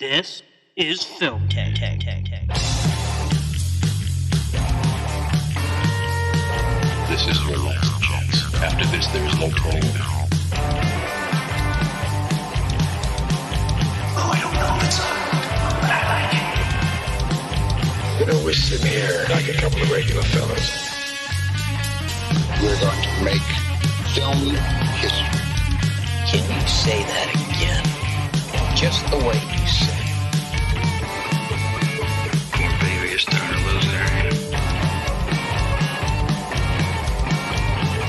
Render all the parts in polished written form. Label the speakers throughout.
Speaker 1: This is Film Tag.
Speaker 2: This is your last chance. After this, there is no turning back.
Speaker 3: Oh, I don't know if it's on, but I like it.
Speaker 4: You know, we're sitting here like a couple of regular fellas.
Speaker 2: We're going to make film history.
Speaker 3: Can you say that again? Just the way you said it.
Speaker 4: Poor baby is starting to lose their head.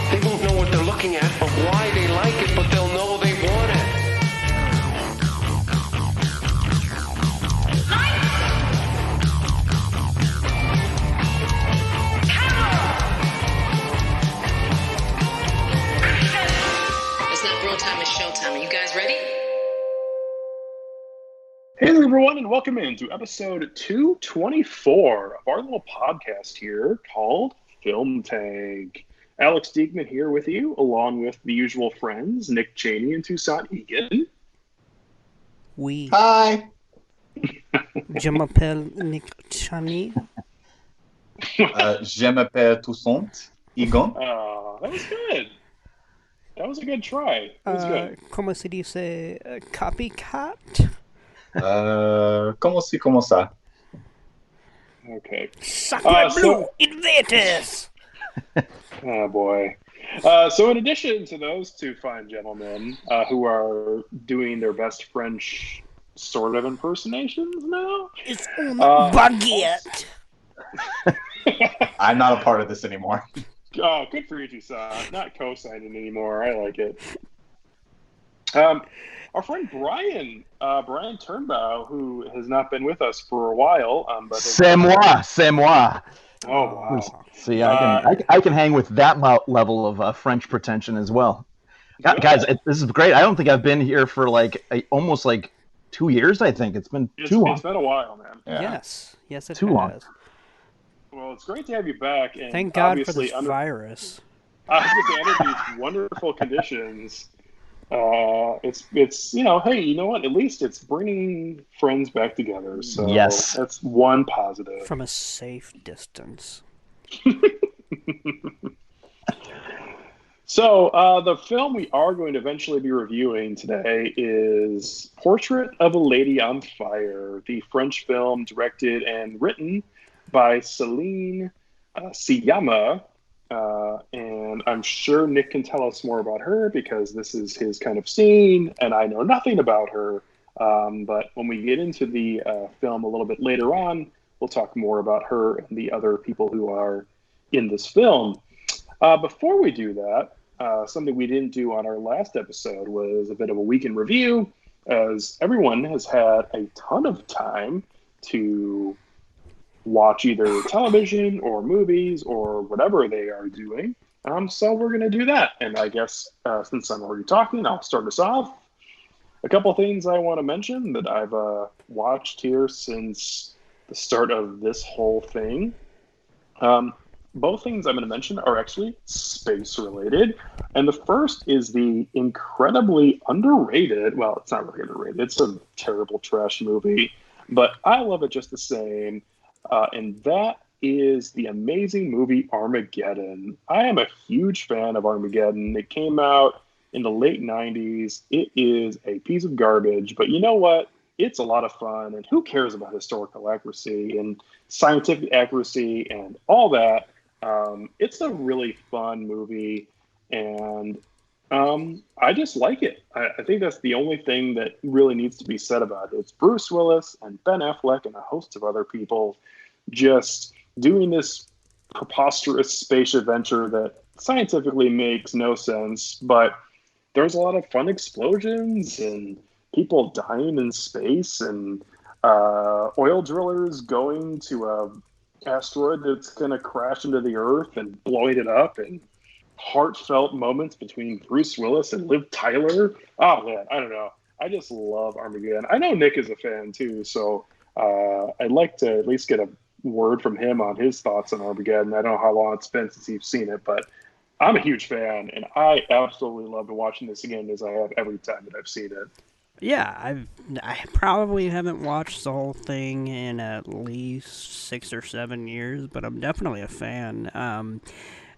Speaker 5: They won't know what they're looking at or why they like it, but they'll know they want it.
Speaker 6: It's not real time, it's showtime. Are you guys ready?
Speaker 7: Hey there, everyone, and welcome into episode 224 of our little podcast here called Film Tag. Alex Diekman here with you, along with the usual friends, Nick Cheney and Toussaint Egan.
Speaker 1: Oui.
Speaker 4: Hi.
Speaker 1: Je m'appelle Nick Cheney.
Speaker 8: Je m'appelle Toussaint Egan.
Speaker 7: That was good. That was a good try. That was good.
Speaker 1: Comment se dice copycat?
Speaker 8: Comment ça?
Speaker 7: Okay.
Speaker 1: Sacre bleu, invaders!
Speaker 7: Oh, boy. So in addition to those two fine gentlemen who are doing their best French sort of impersonations now.
Speaker 1: It's un baguette.
Speaker 8: I'm not a part of this anymore.
Speaker 7: Oh, good for you, Toussaint. Not co-signing anymore. I like it. Our friend Brian Turnbow, who has not been with us for a while. But
Speaker 9: C'est moi.
Speaker 7: Oh, wow.
Speaker 9: See, I can hang with that level of French pretension as well.
Speaker 7: Good.
Speaker 9: Guys, this is great. I don't think I've been here for almost 2 years, I think. It's been too long.
Speaker 7: It's been a while, man.
Speaker 9: Yeah.
Speaker 1: Yes, it
Speaker 9: Too
Speaker 1: has.
Speaker 9: long.
Speaker 7: Well, it's great to have you back. And
Speaker 1: Thank God for
Speaker 7: obviously
Speaker 1: this virus.
Speaker 7: I was going to under these wonderful conditions. It's hey, you know what? At least it's bringing friends back together. So
Speaker 9: Yes.
Speaker 7: That's one positive.
Speaker 1: From a safe distance.
Speaker 7: So the film we are going to eventually be reviewing today is Portrait of a Lady on Fire, the French film directed and written by Céline Sciamma. And I'm sure Nick can tell us more about her because this is his kind of scene, and I know nothing about her. But when we get into the film a little bit later on, we'll talk more about her and the other people who are in this film. Before we do that, something we didn't do on our last episode was a bit of a week in review, as everyone has had a ton of time to watch either television or movies or whatever they are doing. So we're going to do that. And I guess since I'm already talking, I'll start us off. A couple of things I want to mention that I've watched here since the start of this whole thing. Both things I'm going to mention are actually space related. And the first is the incredibly underrated, well, it's not really underrated, it's a terrible trash movie, but I love it just the same. And that is the amazing movie Armageddon. I am a huge fan of Armageddon. It came out in the late 90s. It is a piece of garbage, but you know what? It's a lot of fun. And who cares about historical accuracy and scientific accuracy and all that? It's a really fun movie, and I just like it. I think that's the only thing that really needs to be said about it. It's Bruce Willis and Ben Affleck and a host of other people just doing this preposterous space adventure that scientifically makes no sense, but there's a lot of fun explosions and people dying in space and oil drillers going to a asteroid that's going to crash into the Earth and blowing it up, and heartfelt moments between Bruce Willis and Liv Tyler. Oh man, I don't know. I just love Armageddon. I know Nick is a fan too, so I'd like to at least get a word from him on his thoughts on Armageddon. I don't know how long it's been since you've seen it, but I'm a huge fan, and I absolutely loved watching this again as I have every time that I've seen it.
Speaker 1: Yeah, I probably haven't watched the whole thing in at least 6 or 7 years, but I'm definitely a fan.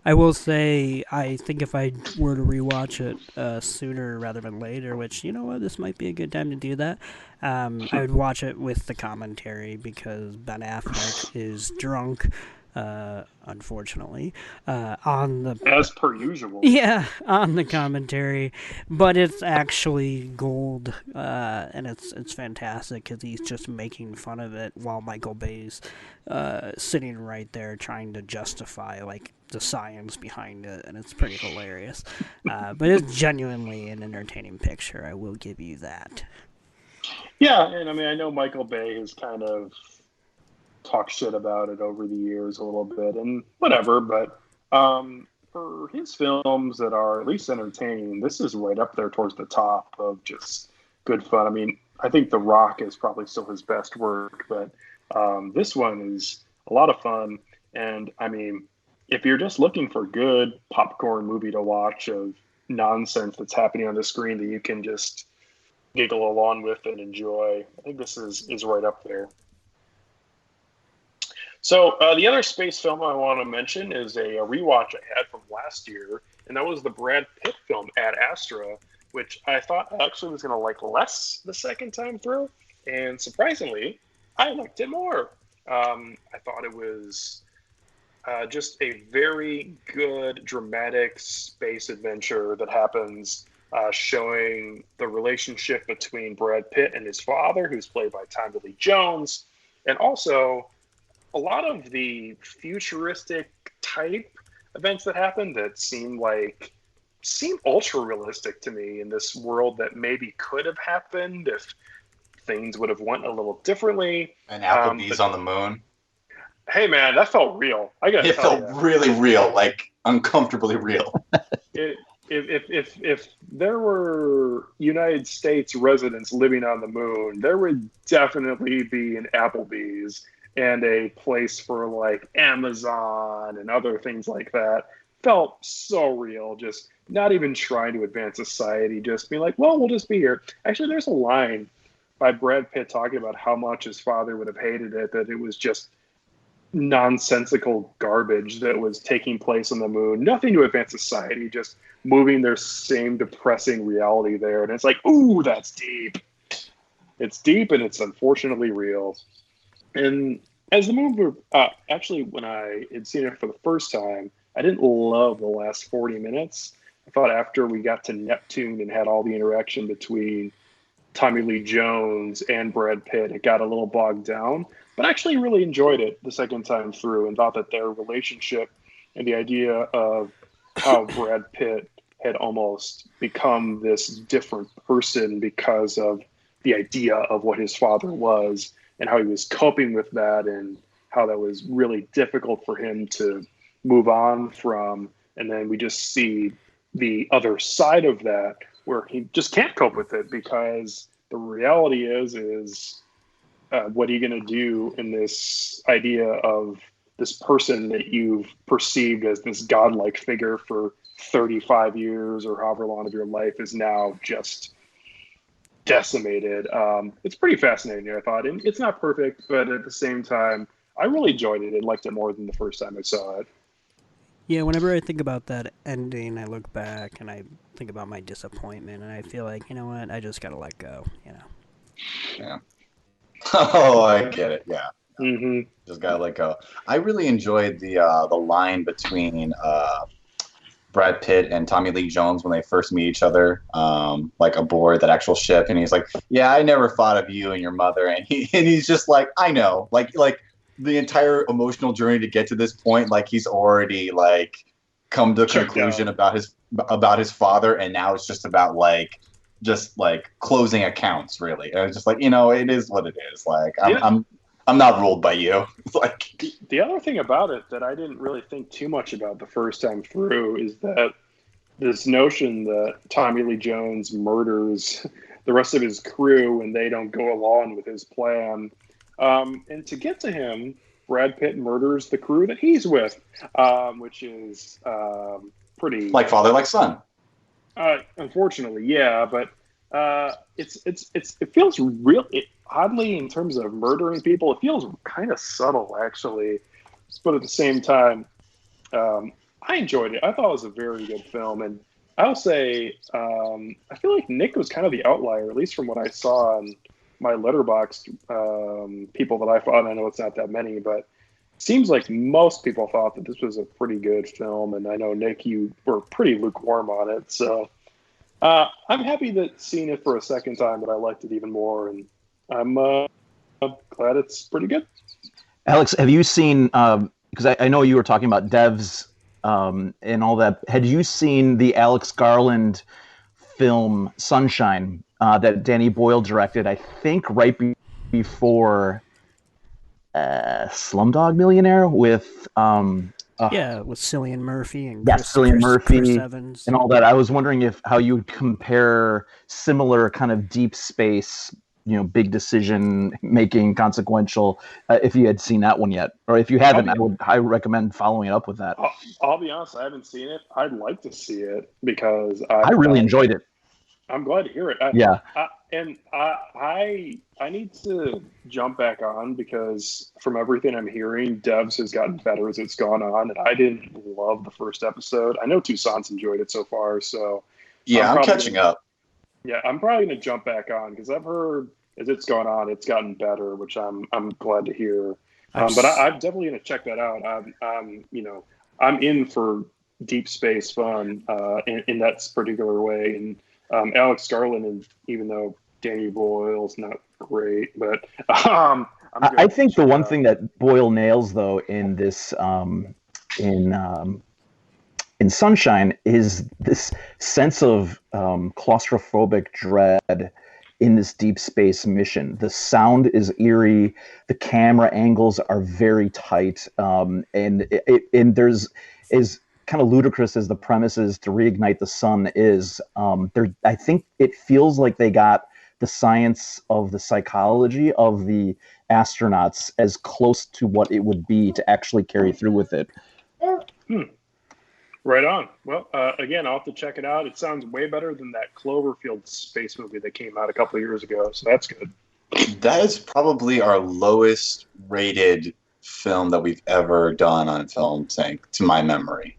Speaker 1: I will say, I think if I were to rewatch it sooner rather than later, which, you know what, this might be a good time to do that, I would watch it with the commentary because Ben Affleck is drunk, unfortunately, on the...
Speaker 7: As per usual.
Speaker 1: Yeah, on the commentary, but it's actually gold, and it's fantastic because he's just making fun of it while Michael Bay's sitting right there trying to justify, like, the science behind it, and it's pretty hilarious. But it's genuinely an entertaining picture, I will give you that.
Speaker 7: Yeah, and I mean, I know Michael Bay has kind of talked shit about it over the years a little bit, and whatever, but for his films that are at least entertaining, this is right up there towards the top of just good fun. I mean, I think The Rock is probably still his best work, but this one is a lot of fun, and I mean, if you're just looking for good popcorn movie to watch of nonsense that's happening on the screen that you can just giggle along with and enjoy, I think this is right up there. So the other space film I want to mention is a rewatch I had from last year, and that was the Brad Pitt film Ad Astra, which I thought I actually was going to like less the second time through, and surprisingly, I liked it more. I thought it was just a very good, dramatic space adventure that happens, showing the relationship between Brad Pitt and his father, who's played by Tommy Lee Jones, and also a lot of the futuristic type events that happen that seem ultra realistic to me in this world that maybe could have happened if things would have went a little differently.
Speaker 8: And Applebee's on the moon.
Speaker 7: Hey man, that felt real.
Speaker 8: It felt really real, like uncomfortably real.
Speaker 7: If there were United States residents living on the moon, there would definitely be an Applebee's and a place for like Amazon and other things like that. Felt so real, just not even trying to advance society, just being like, well, we'll just be here. Actually, there's a line by Brad Pitt talking about how much his father would have hated it, that it was just nonsensical garbage that was taking place on the moon. Nothing to advance society, just moving their same depressing reality there. And it's like, ooh, that's deep. It's deep and it's unfortunately real. And as the movie, actually, when I had seen it for the first time, I didn't love the last 40 minutes. I thought after we got to Neptune and had all the interaction between Tommy Lee Jones and Brad Pitt, it got a little bogged down. But I actually really enjoyed it the second time through and thought that their relationship and the idea of how Brad Pitt had almost become this different person because of the idea of what his father was and how he was coping with that and how that was really difficult for him to move on from. And then we just see the other side of that where he just can't cope with it because the reality is what are you going to do in this idea of this person that you've perceived as this godlike figure for 35 years or however long of your life is now just decimated. It's pretty fascinating, I thought. And it's not perfect, but at the same time, I really enjoyed it and liked it more than the first time I saw it.
Speaker 1: Yeah, whenever I think about that ending, I look back and I think about my disappointment, and I feel like, you know what, I just gotta let go, you know.
Speaker 8: Yeah. Oh, I get it. Yeah.
Speaker 7: Mm-hmm.
Speaker 8: Just gotta let go. I really enjoyed the line between Brad Pitt and Tommy Lee Jones when they first meet each other, like aboard that actual ship, and he's like, "Yeah, I never thought of you and your mother," and he's just like, "I know," like the entire emotional journey to get to this point, like he's already like come to a conclusion about his father, and now it's just about just closing accounts, really. And it's just like, it is what it is. Like I'm not ruled by you. It's like
Speaker 7: the other thing about it that I didn't really think too much about the first time through is that this notion that Tommy Lee Jones murders the rest of his crew and they don't go along with his plan. And to get to him, Brad Pitt murders the crew that he's with, which is pretty...
Speaker 8: like father, like son.
Speaker 7: Unfortunately, yeah, but It feels real. Oddly, in terms of murdering people, it feels kind of subtle, actually. But at the same time, I enjoyed it. I thought it was a very good film, and I'll say I feel like Nick was kind of the outlier, at least from what I saw on my Letterboxd people that I followed. I know it's not that many, but it seems like most people thought that this was a pretty good film, and I know Nick, you were pretty lukewarm on it. So I'm happy that seeing it for a second time, that I liked it even more, and I'm glad it's pretty good.
Speaker 9: Alex, have you seen? Because I know you were talking about devs and all that. Had you seen the Alex Garland film Sunshine that Danny Boyle directed? I think right before Slumdog Millionaire with
Speaker 1: with Cillian Murphy and
Speaker 9: Cillian Murphy
Speaker 1: Chris Evans
Speaker 9: and all that. I was wondering how you would compare similar kind of deep space, big decision making, consequential. If you had seen that one yet, or if you haven't, I recommend following it up with that.
Speaker 7: I'll be honest, I haven't seen it. I'd like to see it because
Speaker 9: I really enjoyed it.
Speaker 7: I'm glad to hear it. I need to jump back on because from everything I'm hearing, Devs has gotten better as it's gone on, and I didn't love the first episode. I know Toussaint's enjoyed it so far, so
Speaker 8: yeah, I'm catching up.
Speaker 7: Yeah, I'm probably going to jump back on because I've heard as it's gone on, it's gotten better, which I'm glad to hear. But I'm definitely going to check that out. I'm in for deep space fun in that particular way, and Alex Garland, and even though Danny Boyle's not great, but
Speaker 9: I think the one thing that Boyle nails though in this in Sunshine is this sense of claustrophobic dread in this deep space mission. The sound is eerie, the camera angles are very tight, and there's is kind of ludicrous as the premise is to reignite the sun is. I think it feels like they got the science of the psychology of the astronauts as close to what it would be to actually carry through with it.
Speaker 7: Right on. Well, again, I'll have to check it out. It sounds way better than that Cloverfield space movie that came out a couple of years ago, so that's good.
Speaker 8: That is probably our lowest rated film that we've ever done on Film Tank, to my memory.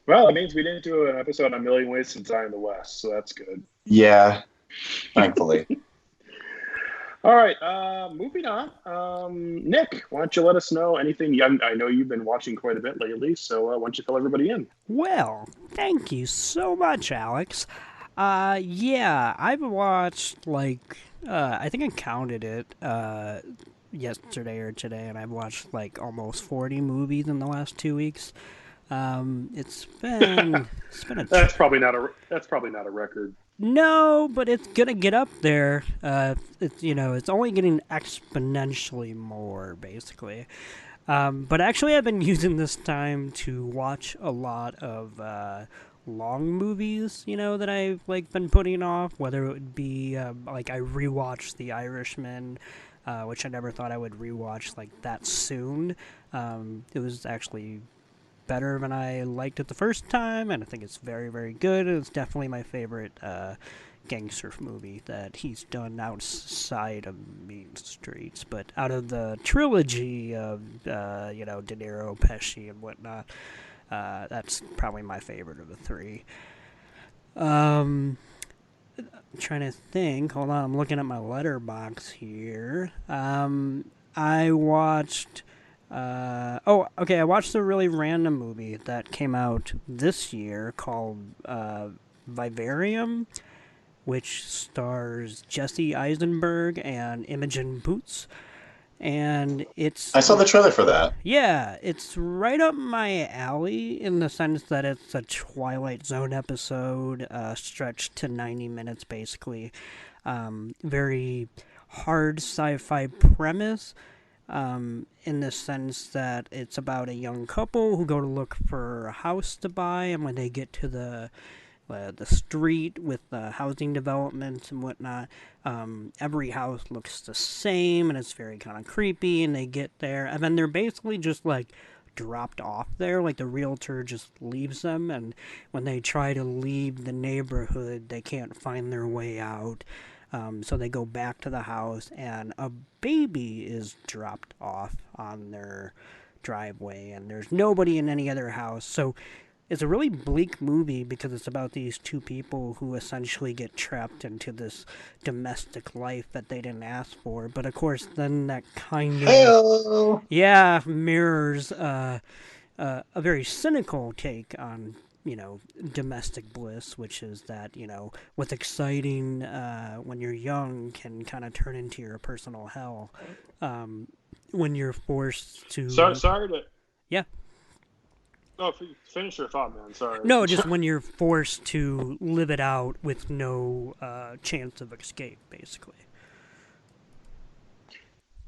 Speaker 7: Well, it means we didn't do an episode on Million Ways to Die in the West, so that's good.
Speaker 8: Yeah, thankfully.
Speaker 7: All right, moving on. Nick, why don't you let us know anything? I know you've been watching quite a bit lately, so why don't you fill everybody in?
Speaker 1: Well, thank you so much, Alex. I've watched, I think I counted it yesterday or today, and I've watched, almost 40 movies in the last 2 weeks. It's been a
Speaker 7: that's probably not a record.
Speaker 1: No, but it's gonna get up there. It's only getting exponentially more, basically. But actually, I've been using this time to watch a lot of long movies, that I've been putting off. Whether it would be I rewatched The Irishman, which I never thought I would rewatch that soon. It was actually better than I liked it the first time, and I think it's very, very good. It's definitely my favorite gangster movie that he's done outside of Mean Streets. But out of the trilogy of, De Niro, Pesci, and whatnot, that's probably my favorite of the three. I'm trying to think. Hold on, I'm looking at my letterbox here. I watched... I watched a really random movie that came out this year called Vivarium, which stars Jesse Eisenberg and Imogen Poots. And
Speaker 8: I saw the trailer for that.
Speaker 1: Yeah, it's right up my alley in the sense that it's a Twilight Zone episode, stretched to 90 minutes, basically. Very hard sci-fi premise. In the sense that it's about a young couple who go to look for a house to buy, and when they get to the street with the housing developments and whatnot, every house looks the same, and it's very kind of creepy, and they get there, and then they're basically just dropped off there. Like, the realtor just leaves them, and when they try to leave the neighborhood, they can't find their way out. So they go back to the house, and a baby is dropped off on their driveway, and there's nobody in any other house. So it's a really bleak movie because it's about these two people who essentially get trapped into this domestic life that they didn't ask for. But of course, then that kind of mirrors a very cynical take on domestic bliss, which is that what's exciting when you're young can kind of turn into your personal hell when you're forced to.
Speaker 7: Sorry to.
Speaker 1: Yeah.
Speaker 7: Oh, finish your thought, man. Sorry.
Speaker 1: No, just when you're forced to live it out with no chance of escape, basically.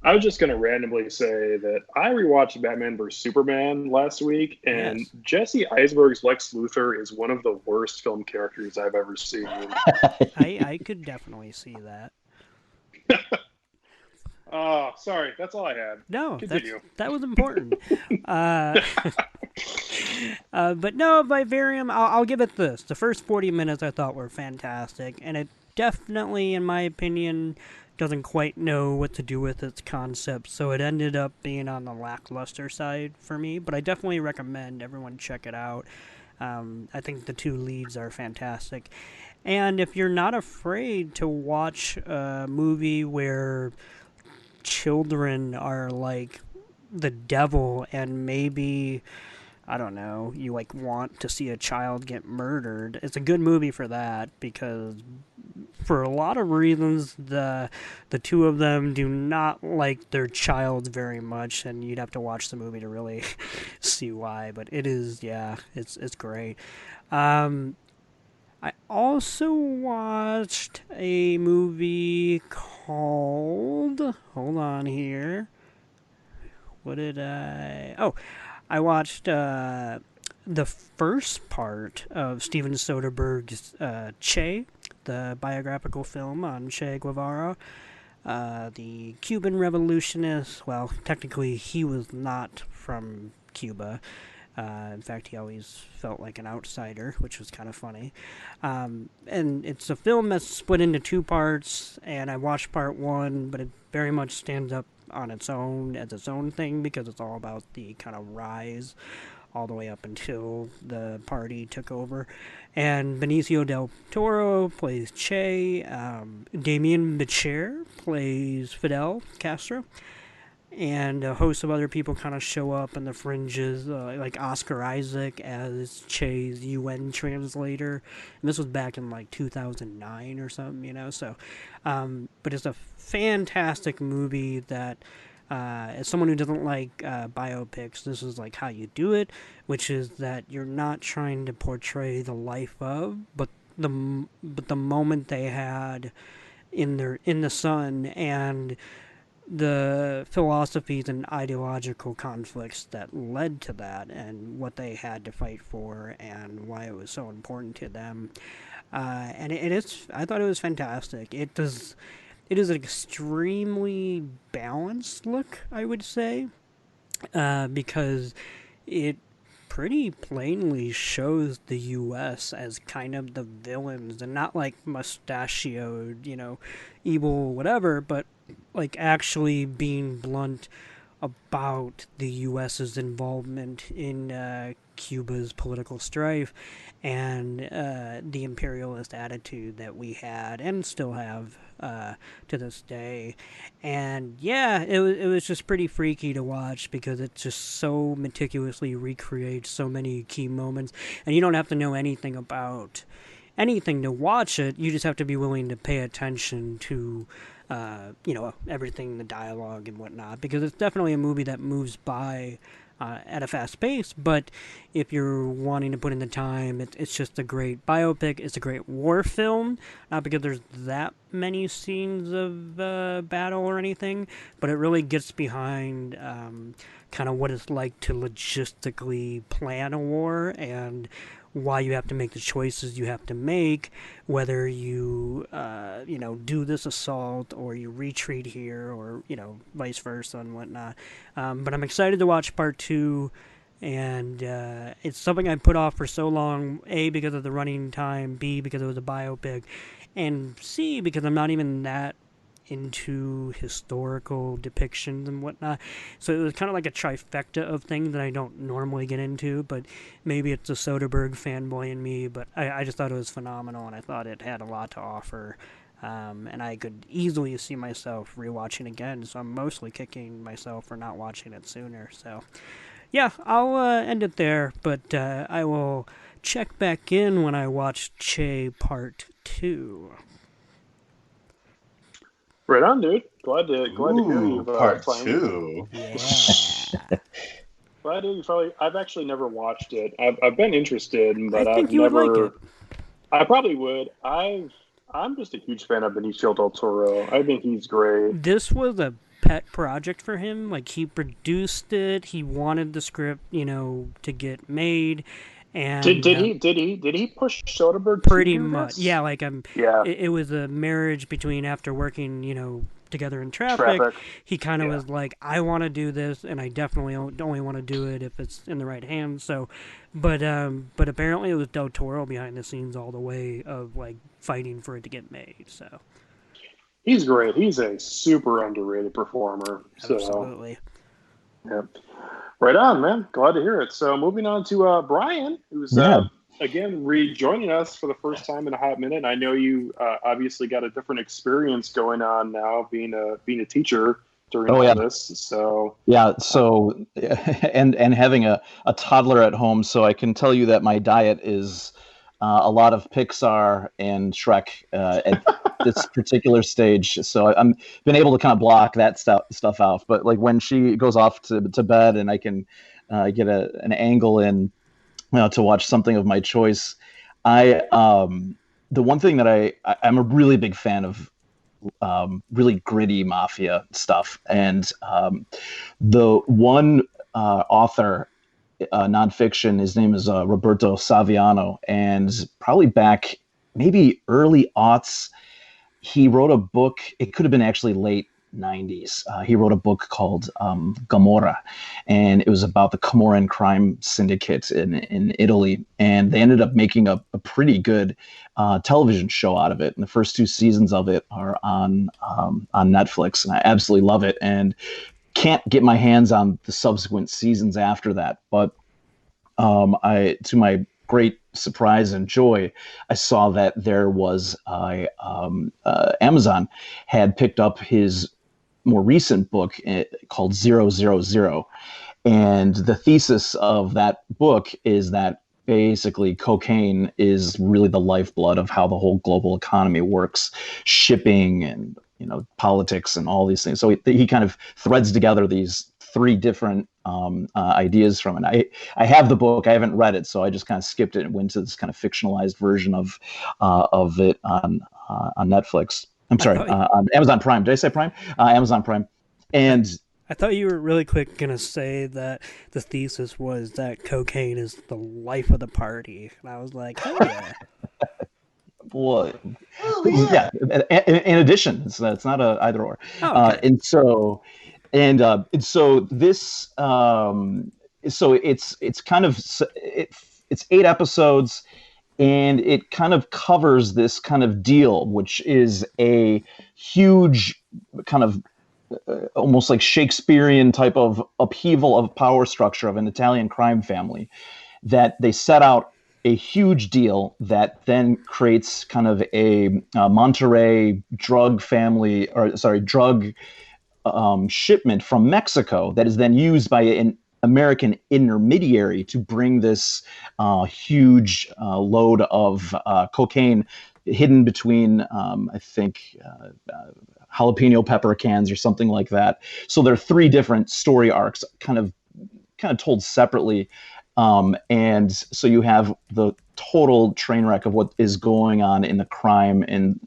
Speaker 7: I was just going to randomly say that I rewatched Batman vs. Superman last week, and
Speaker 1: Yes.
Speaker 7: Jesse Eisenberg's Lex Luthor is one of the worst film characters I've ever seen.
Speaker 1: I could definitely see that.
Speaker 7: Oh, sorry. That's all I had.
Speaker 1: No,
Speaker 7: Continue.
Speaker 1: that was important. But no, Vivarium, I'll give it this. The first 40 minutes I thought were fantastic, and it definitely, in my opinion, doesn't quite know what to do with its concept, so it ended up being on the lackluster side for me, but I definitely recommend everyone check it out. I think the two leads are fantastic. And if you're not afraid to watch a movie where children are like the devil and maybe, I don't know, you like want to see a child get murdered, it's a good movie for that, because for a lot of reasons the two of them do not like their child very much, and you'd have to watch the movie to really see why, but it is, it's great. I also watched a movie called, hold on here, I watched the first part of Steven Soderbergh's Che, the biographical film on Che Guevara, the Cuban revolutionist. Well, technically he was not from Cuba. In fact, he always felt like an outsider, which was kind of funny. And it's a film that's split into two parts, and I watched part one, but it very much stands up on its own as its own thing, because it's all about the kind of rise all the way up until the party took over. And Benicio del Toro plays Che. Damien Bichir plays Fidel Castro. And a host of other people kind of show up in the fringes, like Oscar Isaac as Che's UN translator. And this was back in like 2009 or something, so. But it's a fantastic movie that, as someone who doesn't like biopics, this is like how you do it, which is that you're not trying to portray the life of, but the moment they had in the sun, and the philosophies and ideological conflicts that led to that, and what they had to fight for, and why it was so important to them. And I thought it was fantastic. It is an extremely balanced look, I would say, because it pretty plainly shows the U.S. as kind of the villains, and not like mustachioed, evil whatever, but like actually being blunt about the U.S.'s involvement in Cuba's political strife, and the imperialist attitude that we had and still have to this day. And yeah, it was just pretty freaky to watch, because it just so meticulously recreates so many key moments, and you don't have to know anything about anything to watch it. You just have to be willing to pay attention to everything, the dialogue and whatnot, because it's definitely a movie that moves by at a fast pace. But if you're wanting to put in the time, it's just a great biopic. It's a great war film, not because there's that many scenes of battle or anything, but it really gets behind kind of what it's like to logistically plan a war, and why you have to make the choices you have to make, whether you do this assault or you retreat here, or vice versa and whatnot. But I'm excited to watch part two. And it's something I put off for so long, A, because of the running time, B, because it was a biopic, and C, because I'm not even that into historical depictions and whatnot. So it was kind of like a trifecta of things that I don't normally get into, but maybe it's a Soderbergh fanboy in me, but I just thought it was phenomenal, and I thought it had a lot to offer. And I could easily see myself rewatching again, so I'm mostly kicking myself for not watching it sooner. So, yeah, I'll end it there, but I will check back in when I watch Che Part 2.
Speaker 7: Right on, dude. Glad to hear you.
Speaker 8: Part 2.
Speaker 1: Yeah.
Speaker 7: Glad to hear you. I've actually never watched it. I've been interested, but
Speaker 1: I think
Speaker 7: I've
Speaker 1: you
Speaker 7: never.
Speaker 1: would like it.
Speaker 7: I probably would. I'm just a huge fan of Benicio del Toro. I think he's great.
Speaker 1: This was a pet project for him. Like, he produced it. He wanted the script, to get made. And
Speaker 7: Did he push Soderbergh
Speaker 1: pretty
Speaker 7: to do
Speaker 1: much?
Speaker 7: this?
Speaker 1: Yeah, like
Speaker 7: Yeah.
Speaker 1: It was a marriage between after working, together in traffic. He kind of was like, I want to do this, and I definitely only want to do it if it's in the right hands. So, but apparently it was Del Toro behind the scenes all the way of like fighting for it to get made. So
Speaker 7: He's great. He's a super underrated performer.
Speaker 1: absolutely.
Speaker 7: Yeah. Right on, man. Glad to hear it. So moving on to Brian, who's again rejoining us for the first time in a hot minute. I know you obviously got a different experience going on now, being a teacher during all this. So
Speaker 9: and having a toddler at home, so I can tell you that my diet is a lot of Pixar and Shrek at this particular stage. So I'm been able to kind of block that stuff out. But like when she goes off to bed and I can get an angle in to watch something of my choice, the one thing that I'm a really big fan of really gritty mafia stuff. And the one author, nonfiction, his name is Roberto Saviano, and probably back maybe early aughts, he wrote a book. It could have been actually late 90s. He wrote a book called Gomorrah, and it was about the Camorran crime syndicate in Italy. And they ended up making a pretty good television show out of it. And the first 2 seasons of it are on Netflix, and I absolutely love it. And can't get my hands on the subsequent seasons after that. But to my great surprise and joy, I saw that there was Amazon had picked up his more recent book called 000. And the thesis of that book is that basically cocaine is really the lifeblood of how the whole global economy works, shipping and politics and all these things. So he kind of threads together these 3 different ideas from it. I have the book. I haven't read it, so I just kind of skipped it and went to this kind of fictionalized version of it on Netflix. I'm sorry, on Amazon Prime. Did I say Prime? Amazon Prime. And
Speaker 1: I thought you were really quick going to say that the thesis was that cocaine is the life of the party. And I was like, oh, yeah.
Speaker 9: Well, yeah. In addition, it's not a either or.
Speaker 1: Oh, okay.
Speaker 9: And so this, so it's kind of it's 8 episodes, and it kind of covers this kind of deal, which is a huge kind of almost like Shakespearean type of upheaval of power structure of an Italian crime family, that they set out a huge deal that then creates kind of a Monterey drug shipment from Mexico that is then used by an American intermediary to bring this huge load of cocaine hidden between, I think, jalapeno pepper cans or something like that. So there are 3 different story arcs kind of told separately. And so you have the total train wreck of what is going on in the crime and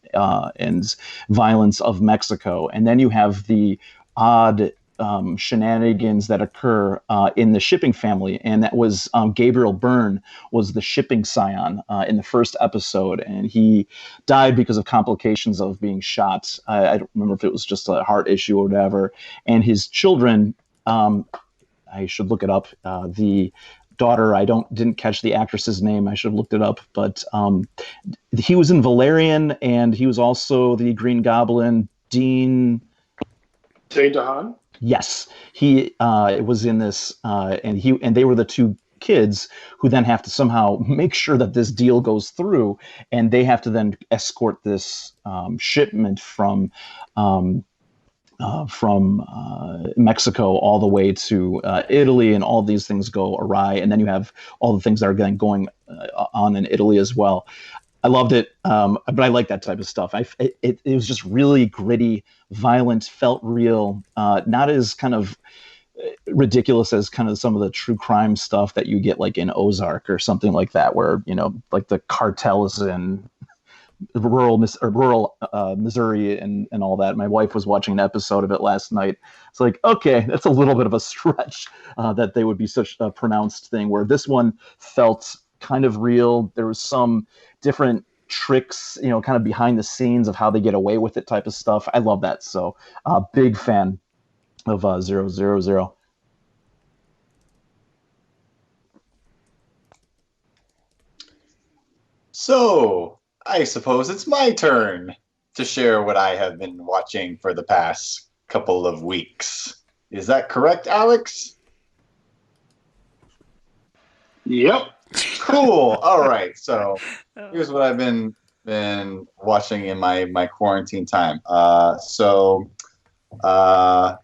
Speaker 9: violence of Mexico. And then you have the odd shenanigans that occur in the shipping family. And that was Gabriel Byrne was the shipping scion in the first episode. And he died because of complications of being shot. I don't remember if it was just a heart issue or whatever. And his children, I should look it up. The daughter, didn't catch the actress's name. I should have looked it up, but he was in Valerian, and he was also the Green Goblin. Dean
Speaker 7: DeHaan?
Speaker 9: Yes, he was in this, and they were the two kids who then have to somehow make sure that this deal goes through, and they have to then escort this shipment from Mexico all the way to Italy, and all these things go awry, and then you have all the things that are going on in Italy as well. I loved it, but I like that type of stuff. It was just really gritty, violent, felt real, not as kind of ridiculous as kind of some of the true crime stuff that you get like in Ozark or something like that, where, you know, like the cartels in rural Missouri and all that. My wife was watching an episode of it last night. It's like, okay, that's a little bit of a stretch that they would be such a pronounced thing, where this one felt kind of real. There was some different tricks, you know, kind of behind the scenes of how they get away with it type of stuff. I love that. So big fan of 000.
Speaker 8: So I suppose it's my turn to share what I have been watching for the past couple of weeks. Is that correct, Alex?
Speaker 7: Yep.
Speaker 8: Cool. All right. So here's what I've been watching in my quarantine time. I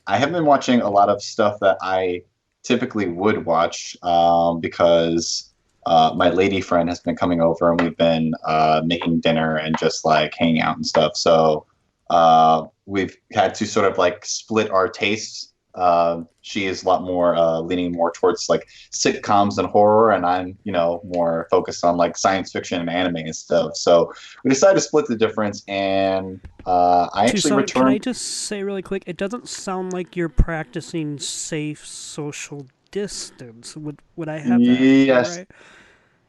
Speaker 8: have been watching a lot of stuff that I typically would watch because my lady friend has been coming over, and we've been making dinner and just like hanging out and stuff. So we've had to sort of like split our tastes. She is a lot more leaning more towards like sitcoms and horror, and I'm, you know, more focused on like science fiction and anime and stuff. So we decided to split the difference, and I actually returned.
Speaker 1: Can I just say really quick? It doesn't sound like you're practicing safe social distance. Would I have that?
Speaker 8: Yes.
Speaker 1: Right?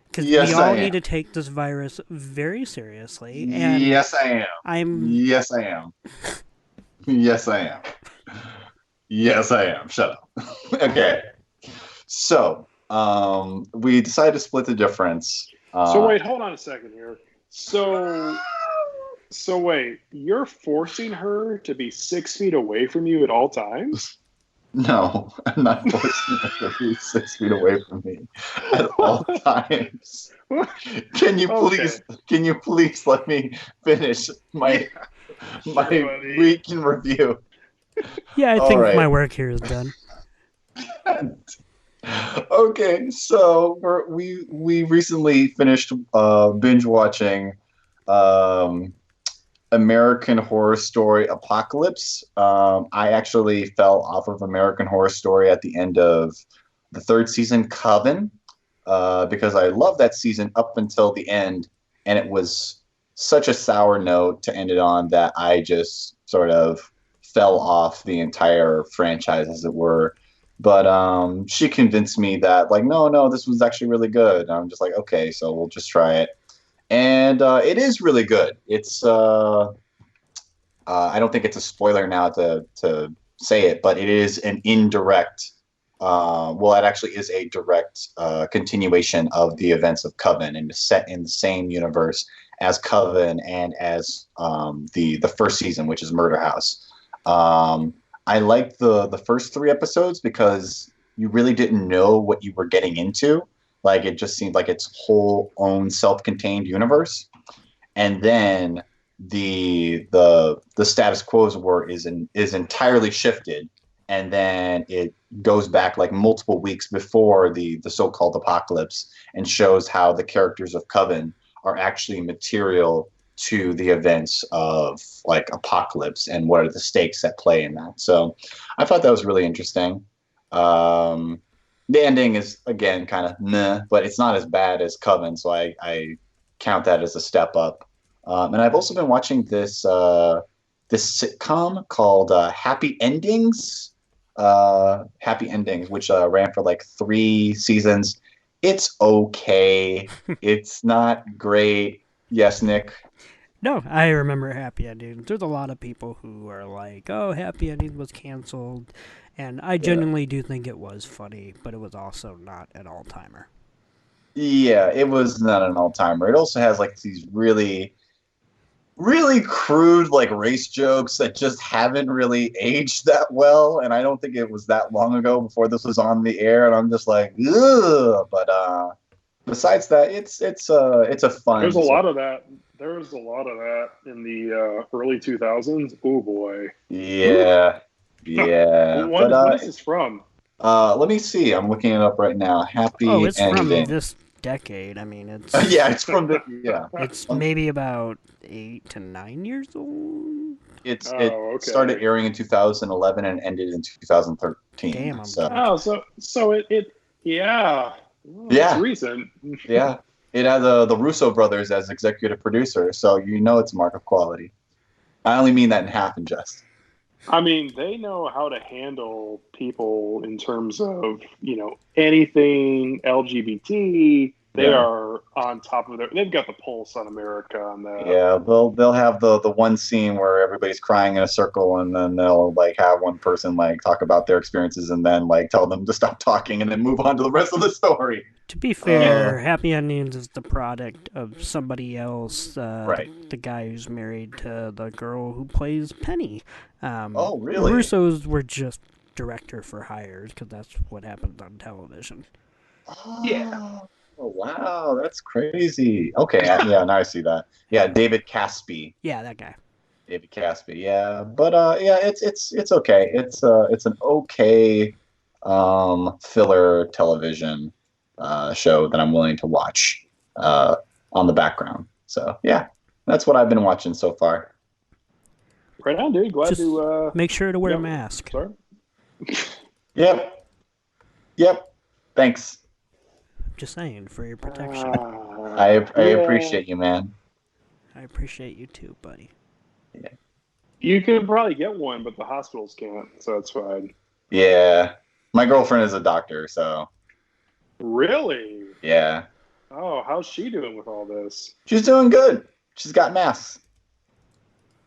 Speaker 1: Because
Speaker 8: yes,
Speaker 1: we all need to take this virus very seriously. And
Speaker 8: yes, I am. Yes, I am. Yes, I am. Yes, I am. Shut up. Okay. So, we decided to split the difference.
Speaker 7: So wait, hold on a second here. So wait, you're forcing her to be 6 feet away from you at all times?
Speaker 8: No, I'm not forcing her to be 6 feet away from me at all times. Can you please let me finish my week in review?
Speaker 1: Yeah, I think my work here is done.
Speaker 8: Okay, so we recently finished binge watching American Horror Story Apocalypse. I actually fell off of American Horror Story at the end of the third season, Coven, because I loved that season up until the end, and it was such a sour note to end it on that I just sort of fell off the entire franchise, as it were. But she convinced me that, like, no, this was actually really good. And I'm just like, okay, so we'll just try it. And it is really good. It's I don't think it's a spoiler now to say it, but it is an indirect, it actually is a direct continuation of the events of Coven, and set in the same universe as Coven and as the first season, which is Murder House. I liked the first 3 episodes because you really didn't know what you were getting into. Like, it just seemed like its whole own self-contained universe. And then the status quo is entirely shifted, and then it goes back like multiple weeks before the so-called apocalypse, and shows how the characters of Coven are actually material to the events of like Apocalypse, and what are the stakes at play in that. So I thought that was really interesting. The ending is, again, kind of meh, but it's not as bad as Coven, so I count that as a step up. And I've also been watching this sitcom called Happy Endings, which ran for like 3 seasons. It's okay. It's not great. Yes, Nick?
Speaker 1: No, I remember Happy Endings. There's a lot of people who are like, "Oh, Happy Endings was canceled," and I genuinely do think it was funny, but it was also not an all-timer.
Speaker 8: Yeah, it was not an all-timer. It also has like these really, really crude like race jokes that just haven't really aged that well. And I don't think it was that long ago before this was on the air. And I'm just like, ugh. But besides that, it's a fun.
Speaker 7: There's a lot of that. There was a lot of that in the early 2000s. Oh boy.
Speaker 8: Yeah, yeah.
Speaker 7: What is this from?
Speaker 8: Let me see. I'm looking it up right now. Happy
Speaker 1: Oh, it's
Speaker 8: Ending.
Speaker 1: from this decade. I mean, it's
Speaker 8: yeah, it's from the
Speaker 1: It's maybe about 8 to 9 years old.
Speaker 8: It started airing in 2011 and ended in 2013.
Speaker 1: Damn.
Speaker 7: So it yeah. Well,
Speaker 8: Yeah.
Speaker 7: It's recent.
Speaker 8: Yeah. It had the Russo brothers as executive producer, so you know it's a mark of quality. I only mean that in half and jest.
Speaker 7: I mean, they know how to handle people in terms of, anything LGBT. They are on top of they've got the pulse on America on that.
Speaker 8: Yeah, they'll have the one scene where everybody's crying in a circle, and then they'll like have one person like talk about their experiences, and then like tell them to stop talking, and then move on to the rest of the story.
Speaker 1: To be fair, Happy Endings is the product of somebody else.
Speaker 8: Right.
Speaker 1: The guy who's married to the girl who plays Penny.
Speaker 8: Oh, really?
Speaker 1: The Russos were just director for hires because that's what happens on television.
Speaker 7: Yeah.
Speaker 8: Oh, wow, that's crazy. Okay, yeah, now I see that. Yeah, David Caspi.
Speaker 1: Yeah, that guy.
Speaker 8: David Caspi, yeah. But yeah, it's okay. It's an okay filler television show that I'm willing to watch on the background. So yeah, that's what I've been watching so far.
Speaker 7: Right on, dude. Glad
Speaker 1: Just
Speaker 7: to
Speaker 1: make sure to wear a mask.
Speaker 7: Sorry.
Speaker 8: Yep. Thanks.
Speaker 1: Just saying, for your protection.
Speaker 8: I appreciate you, man.
Speaker 1: I appreciate you too, buddy.
Speaker 8: Yeah.
Speaker 7: You can probably get one, but the hospitals can't, so it's fine.
Speaker 8: Yeah. My girlfriend is a doctor, so.
Speaker 7: Really?
Speaker 8: Yeah.
Speaker 7: Oh, how's she doing with all this?
Speaker 8: She's doing good. She's got masks.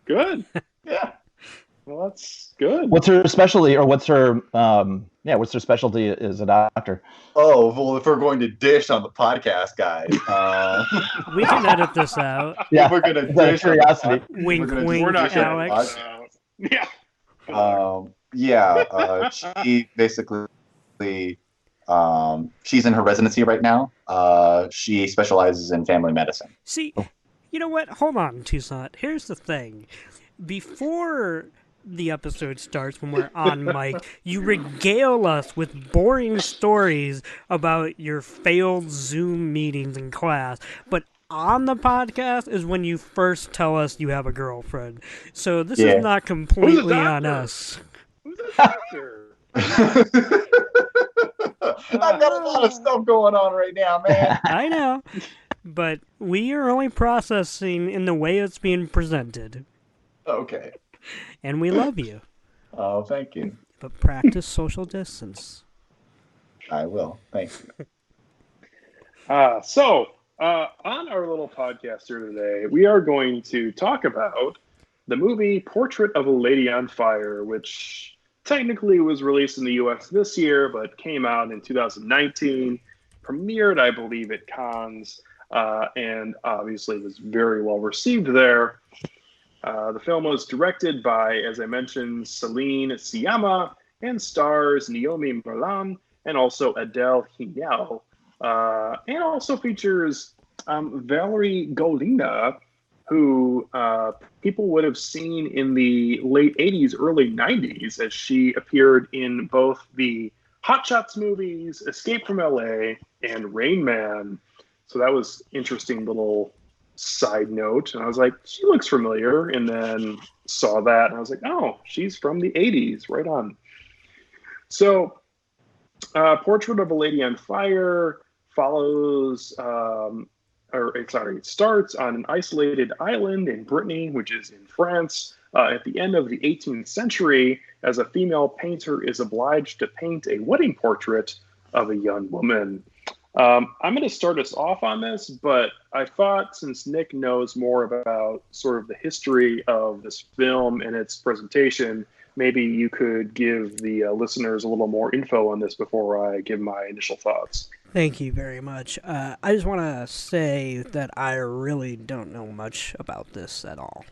Speaker 7: Good.
Speaker 8: Yeah.
Speaker 7: Well, that's good.
Speaker 9: What's her specialty, or what's her specialty as a doctor?
Speaker 8: Oh, well, if we're going to dish on the podcast, guys.
Speaker 1: We can edit this out.
Speaker 9: Yeah,
Speaker 8: we're going to
Speaker 9: dish. Curiosity.
Speaker 1: Wink,
Speaker 7: We're not
Speaker 1: Alex.
Speaker 7: Yeah.
Speaker 8: She basically, she's in her residency right now. She specializes in family medicine.
Speaker 1: See, you know what? Hold on, Toussaint. Here's the thing. Before the episode starts, when we're on mic, you regale us with boring stories about your failed Zoom meetings in class. But on the podcast is when you first tell us you have a girlfriend. So this is not completely on us.
Speaker 7: Who's a doctor?
Speaker 8: I've got a lot of stuff going on right now, man.
Speaker 1: I know. But we are only processing in the way it's being presented.
Speaker 8: Okay.
Speaker 1: And we love you.
Speaker 8: Oh, thank you.
Speaker 1: But practice social distance.
Speaker 8: I will. Thank you.
Speaker 7: So, on our little podcast here today, we are going to talk about the movie Portrait of a Lady on Fire, which technically was released in the U.S. this year, but came out in 2019, premiered, I believe, at Cannes, and obviously was very well received there. The film was directed by, as I mentioned, Céline Sciamma, and stars Noémie Merlant and also Adèle Haenel, and also features Valerie Golina, who people would have seen in the late 80s, early 90s, as she appeared in both the Hot Shots movies, Escape from LA, and Rain Man. So that was interesting little side note. And I was like, she looks familiar. And then saw that and I was like, oh, she's from the 80s. Right on. So Portrait of a Lady on Fire follows, starts on an isolated island in Brittany, which is in France, at the end of the 18th century, as a female painter is obliged to paint a wedding portrait of a young woman. I'm going to start us off on this, but I thought since Nick knows more about sort of the history of this film and its presentation, maybe you could give the listeners a little more info on this before I give my initial thoughts.
Speaker 1: Thank you very much. I just want to say that I really don't know much about this at all.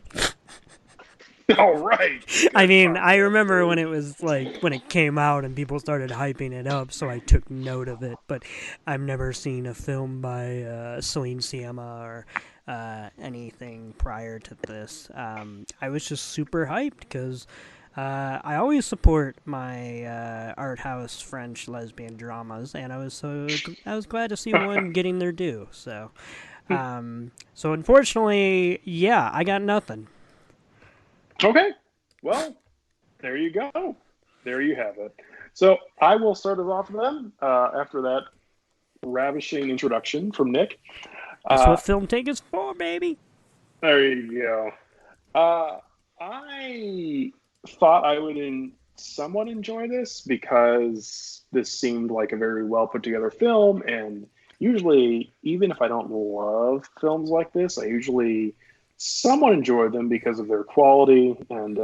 Speaker 7: All right.
Speaker 1: I mean, I remember when it was like when it came out and people started hyping it up, so I took note of it. But I've never seen a film by Céline, Sciamma, or anything prior to this. I was just super hyped because I always support my art house French lesbian dramas, and I was glad to see one getting their due. So unfortunately, yeah, I got nothing.
Speaker 7: Okay, well, there you go. There you have it. So I will start us off then after that ravishing introduction from Nick.
Speaker 1: That's what Film Take is for, baby.
Speaker 7: There you go. I thought I would somewhat enjoy this because this seemed like a very well put together film, and usually, even if I don't love films like this, I usually somewhat enjoy them because of their quality and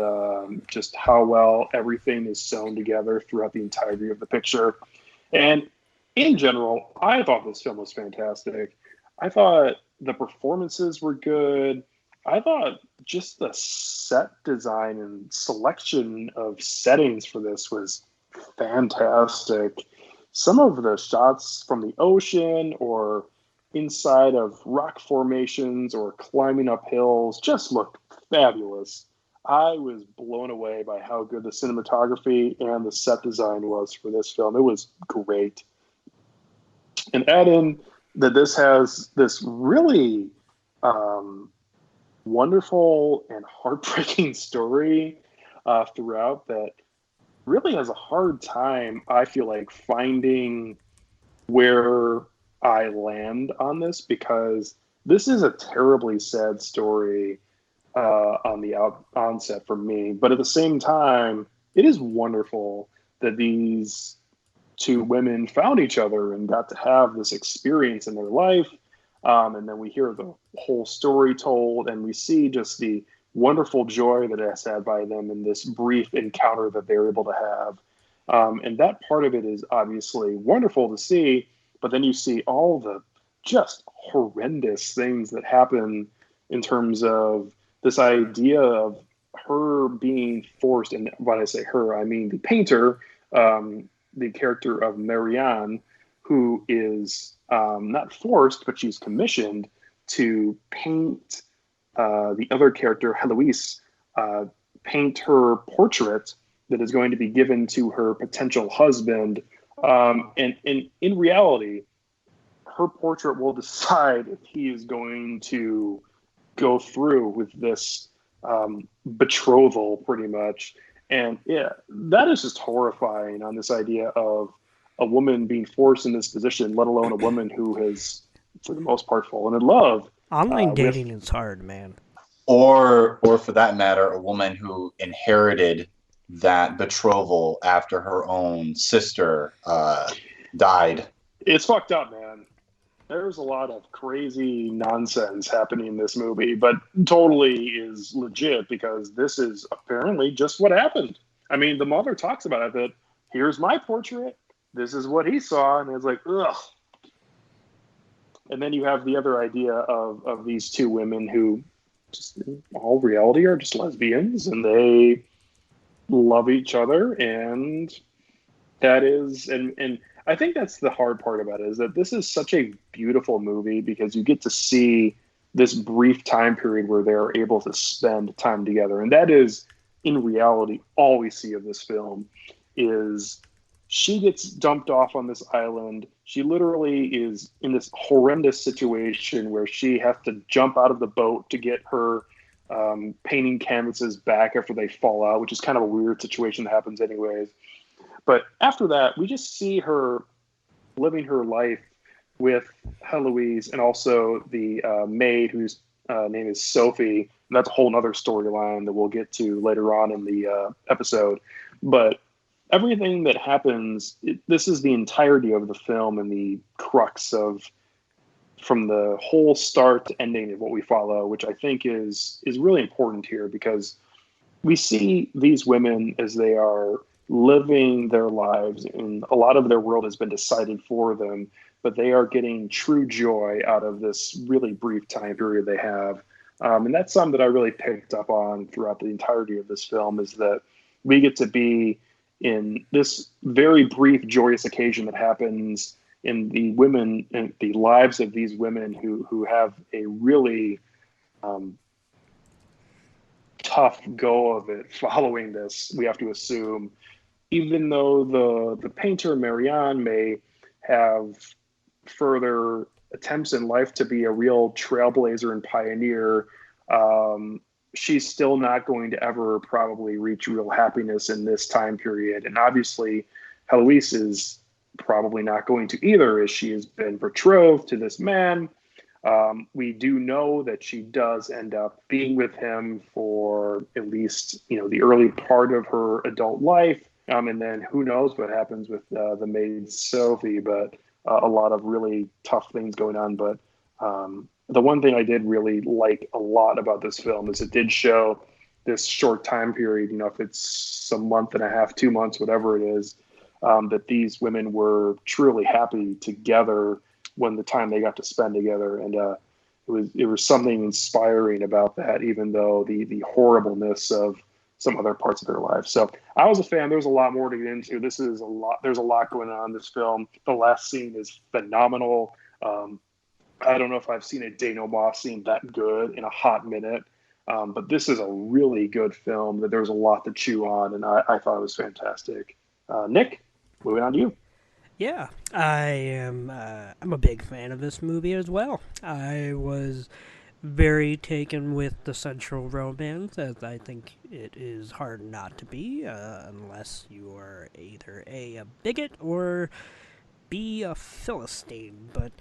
Speaker 7: just how well everything is sewn together throughout the entirety of the picture. And in general, I thought this film was fantastic. I thought the performances were good. I thought just the set design and selection of settings for this was fantastic. Some of the shots from the ocean or inside of rock formations or climbing up hills just looked fabulous. I was blown away by how good the cinematography and the set design was for this film. It was great. And add in that this has this really wonderful and heartbreaking story throughout that really has a hard time, I feel like, finding where I land on this, because this is a terribly sad story on the onset for me. But at the same time, it is wonderful that these two women found each other and got to have this experience in their life. And then we hear the whole story told, and we see just the wonderful joy that is had by them in this brief encounter that they're able to have. And that part of it is obviously wonderful to see. But then you see all the just horrendous things that happen in terms of this idea of her being forced, and when I say her, I mean the painter, the character of Merlant, who is not forced, but she's commissioned to paint the other character, Heloise, paint her portrait that is going to be given to her potential husband. And in reality, her portrait will decide if he is going to go through with this betrothal, pretty much. And yeah, that is just horrifying on this idea of a woman being forced in this position, let alone a woman who has, for the most part, fallen in love.
Speaker 1: Online dating is hard, man.
Speaker 8: Or for that matter, a woman who inherited that betrothal after her own sister died.
Speaker 7: It's fucked up, man. There's a lot of crazy nonsense happening in this movie, but totally is legit because this is apparently just what happened. I mean, the mother talks about it, that here's my portrait, this is what he saw, and it's like, ugh. And then you have the other idea of these two women who, just in all reality, are just lesbians, and they love each other, and that is, and I think that's the hard part about it, is that this is such a beautiful movie because you get to see this brief time period where they're able to spend time together. And that is, in reality, all we see of this film is she gets dumped off on this island. She literally is in this horrendous situation where she has to jump out of the boat to get her painting canvases back after they fall out, which is kind of a weird situation that happens anyways. But after that, we just see her living her life with Heloise and also the maid whose name is Sophie. And that's a whole other storyline that we'll get to later on in the episode. But everything that happens, this is the entirety of the film and the crux of from the whole start to ending of what we follow, which I think is really important here, because we see these women as they are living their lives, and a lot of their world has been decided for them, but they are getting true joy out of this really brief time period they have. And that's something that I really picked up on throughout the entirety of this film, is that we get to be in this very brief, joyous occasion that happens in the women, in the lives of these women who have a really tough go of it following this. We have to assume, even though the painter Marianne may have further attempts in life to be a real trailblazer and pioneer, she's still not going to ever probably reach real happiness in this time period. And obviously, Heloise is probably not going to either, as she has been betrothed to this man. We do know that she does end up being with him for at least, the early part of her adult life. And then who knows what happens with the maid Sophie, but a lot of really tough things going on. But the one thing I did really like a lot about this film is it did show this short time period, if it's a month and a half, 2 months, whatever it is, that these women were truly happy together when the time they got to spend together. And it was something inspiring about that, even though the horribleness of some other parts of their life. So I was a fan. There's a lot more to get into. There's a lot going on in this film. The last scene is phenomenal. I don't know if I've seen a denouement scene that good in a hot minute. But this is a really good film that there's a lot to chew on, and I thought it was fantastic. Nick, moving on to you.
Speaker 1: Yeah, I'm a big fan of this movie as well. I was very taken with the central romance, as I think it is hard not to be, unless you are either A, a bigot, or B, a Philistine. But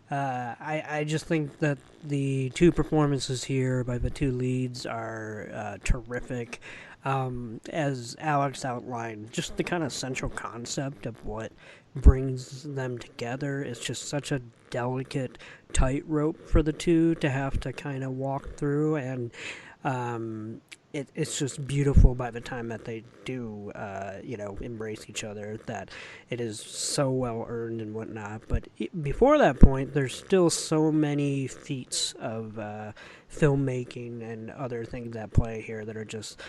Speaker 1: I just think that the two performances here by the two leads are terrific. As Alex outlined, just the kind of central concept of what brings them together is just such a delicate tightrope for the two to have to kind of walk through, and it's just beautiful by the time that they do, embrace each other, that it is so well earned and whatnot. But before that point, there's still so many feats of filmmaking and other things at play here that are just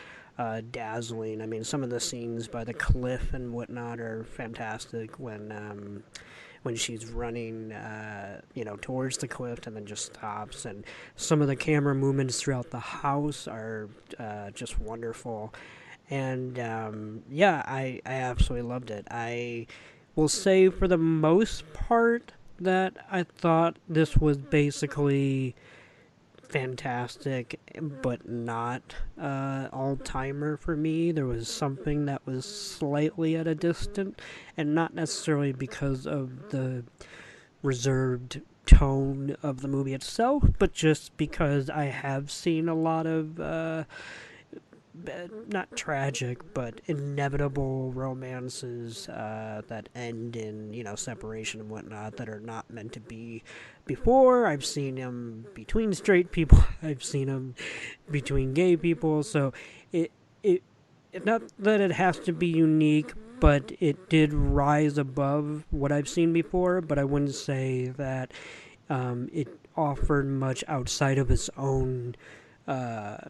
Speaker 1: dazzling. I mean, some of the scenes by the cliff and whatnot are fantastic when she's running, towards the cliff and then just stops. And some of the camera movements throughout the house are just wonderful. And, I absolutely loved it. I will say for the most part that I thought this was basically fantastic, but not all-timer for me. There was something that was slightly at a distance, and not necessarily because of the reserved tone of the movie itself, but just because I have seen a lot of not tragic, but inevitable romances that end in, separation and whatnot, that are not meant to be before. I've seen them between straight people. I've seen them between gay people. So it not that it has to be unique, but it did rise above what I've seen before. But I wouldn't say that it offered much outside of its own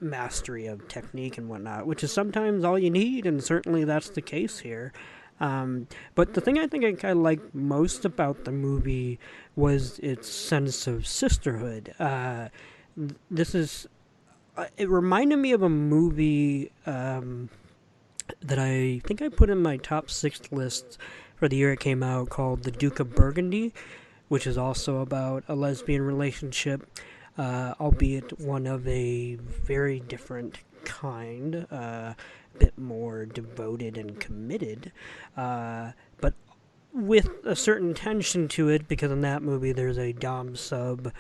Speaker 1: mastery of technique and whatnot, which is sometimes all you need, and certainly that's the case here. But the thing I think I liked most about the movie was its sense of sisterhood. It reminded me of a movie that I think I put in my top 6 list for the year it came out, called The Duke of Burgundy, which is also about a lesbian relationship, albeit one of a very different kind, a bit more devoted and committed, but with a certain tension to it, because in that movie there's a dom-sub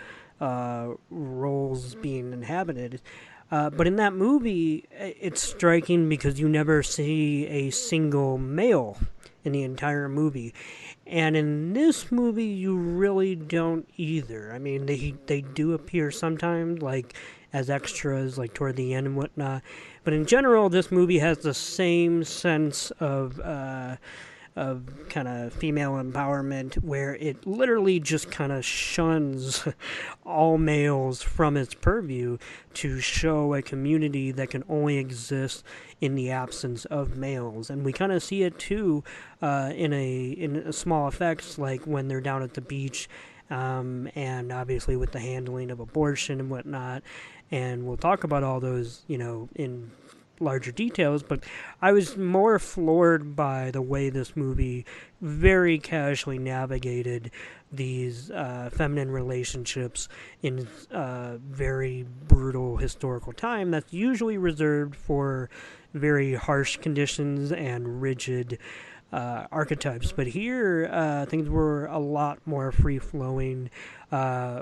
Speaker 1: roles being inhabited. But in that movie, it's striking because you never see a single male in the entire movie. And in this movie, you really don't either. I mean, they do appear sometimes, like, as extras, like, toward the end and whatnot. But in general, this movie has the same sense of kind of female empowerment, where it literally just kind of shuns all males from its purview to show a community that can only exist in the absence of males. And we kind of see it too in a small effects, like when they're down at the beach, and obviously with the handling of abortion and whatnot. And we'll talk about all those, in larger details, but I was more floored by the way this movie very casually navigated these feminine relationships in a very brutal historical time that's usually reserved for very harsh conditions and rigid archetypes. But here, things were a lot more free-flowing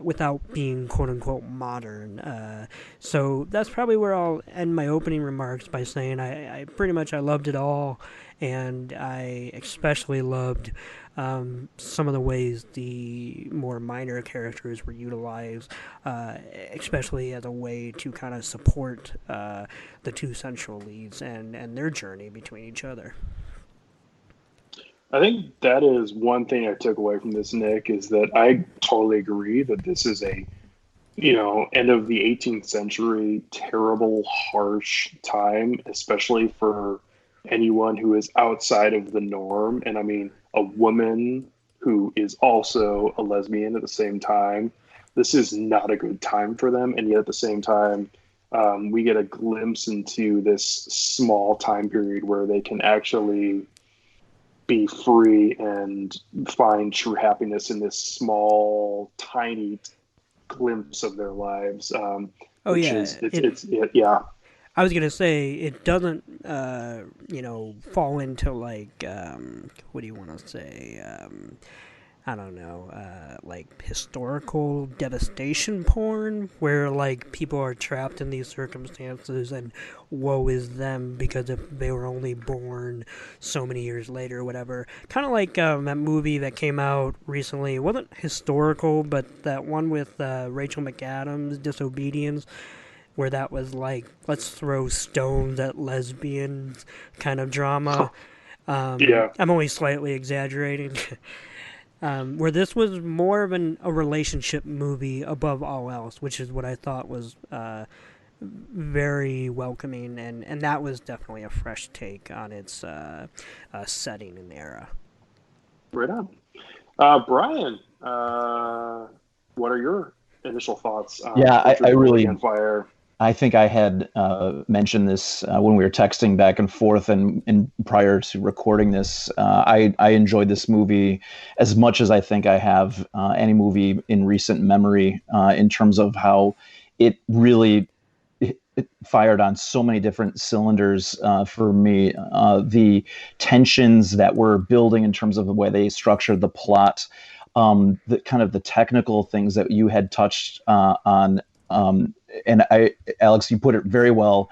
Speaker 1: without being quote-unquote modern. So that's probably where I'll end my opening remarks by saying I pretty much loved it all, and I especially loved some of the ways the more minor characters were utilized, especially as a way to kind of support the two central leads and their journey between each other.
Speaker 7: I think that is one thing I took away from this, Nick, is that I totally agree that this is a, end of the 18th century, terrible, harsh time, especially for anyone who is outside of the norm. And I mean, a woman who is also a lesbian at the same time, this is not a good time for them. And yet at the same time, we get a glimpse into this small time period where they can actually be free and find true happiness in this small, tiny glimpse of their lives. Yeah.
Speaker 1: I was gonna say it doesn't, fall into like, what do you want to say? I don't know, like historical devastation porn, where like people are trapped in these circumstances and woe is them because if they were only born so many years later or whatever. Kind of like that movie that came out recently. It wasn't historical, but that one with Rachel McAdams, Disobedience, where that was like, let's throw stones at lesbians kind of drama.
Speaker 7: Yeah.
Speaker 1: I'm only slightly exaggerating. Where this was more of a relationship movie above all else, which is what I thought was very welcoming, and that was definitely a fresh take on its setting and era.
Speaker 7: Right on. Brian, what are your initial thoughts on
Speaker 9: I really
Speaker 7: on Fire?
Speaker 9: I think I had mentioned this when we were texting back and forth, and prior to recording this. I enjoyed this movie as much as I think I have any movie in recent memory, in terms of how it really it fired on so many different cylinders for me. The tensions that were building in terms of the way they structured the plot, the kind of the technical things that you had touched on. And Alex, you put it very well.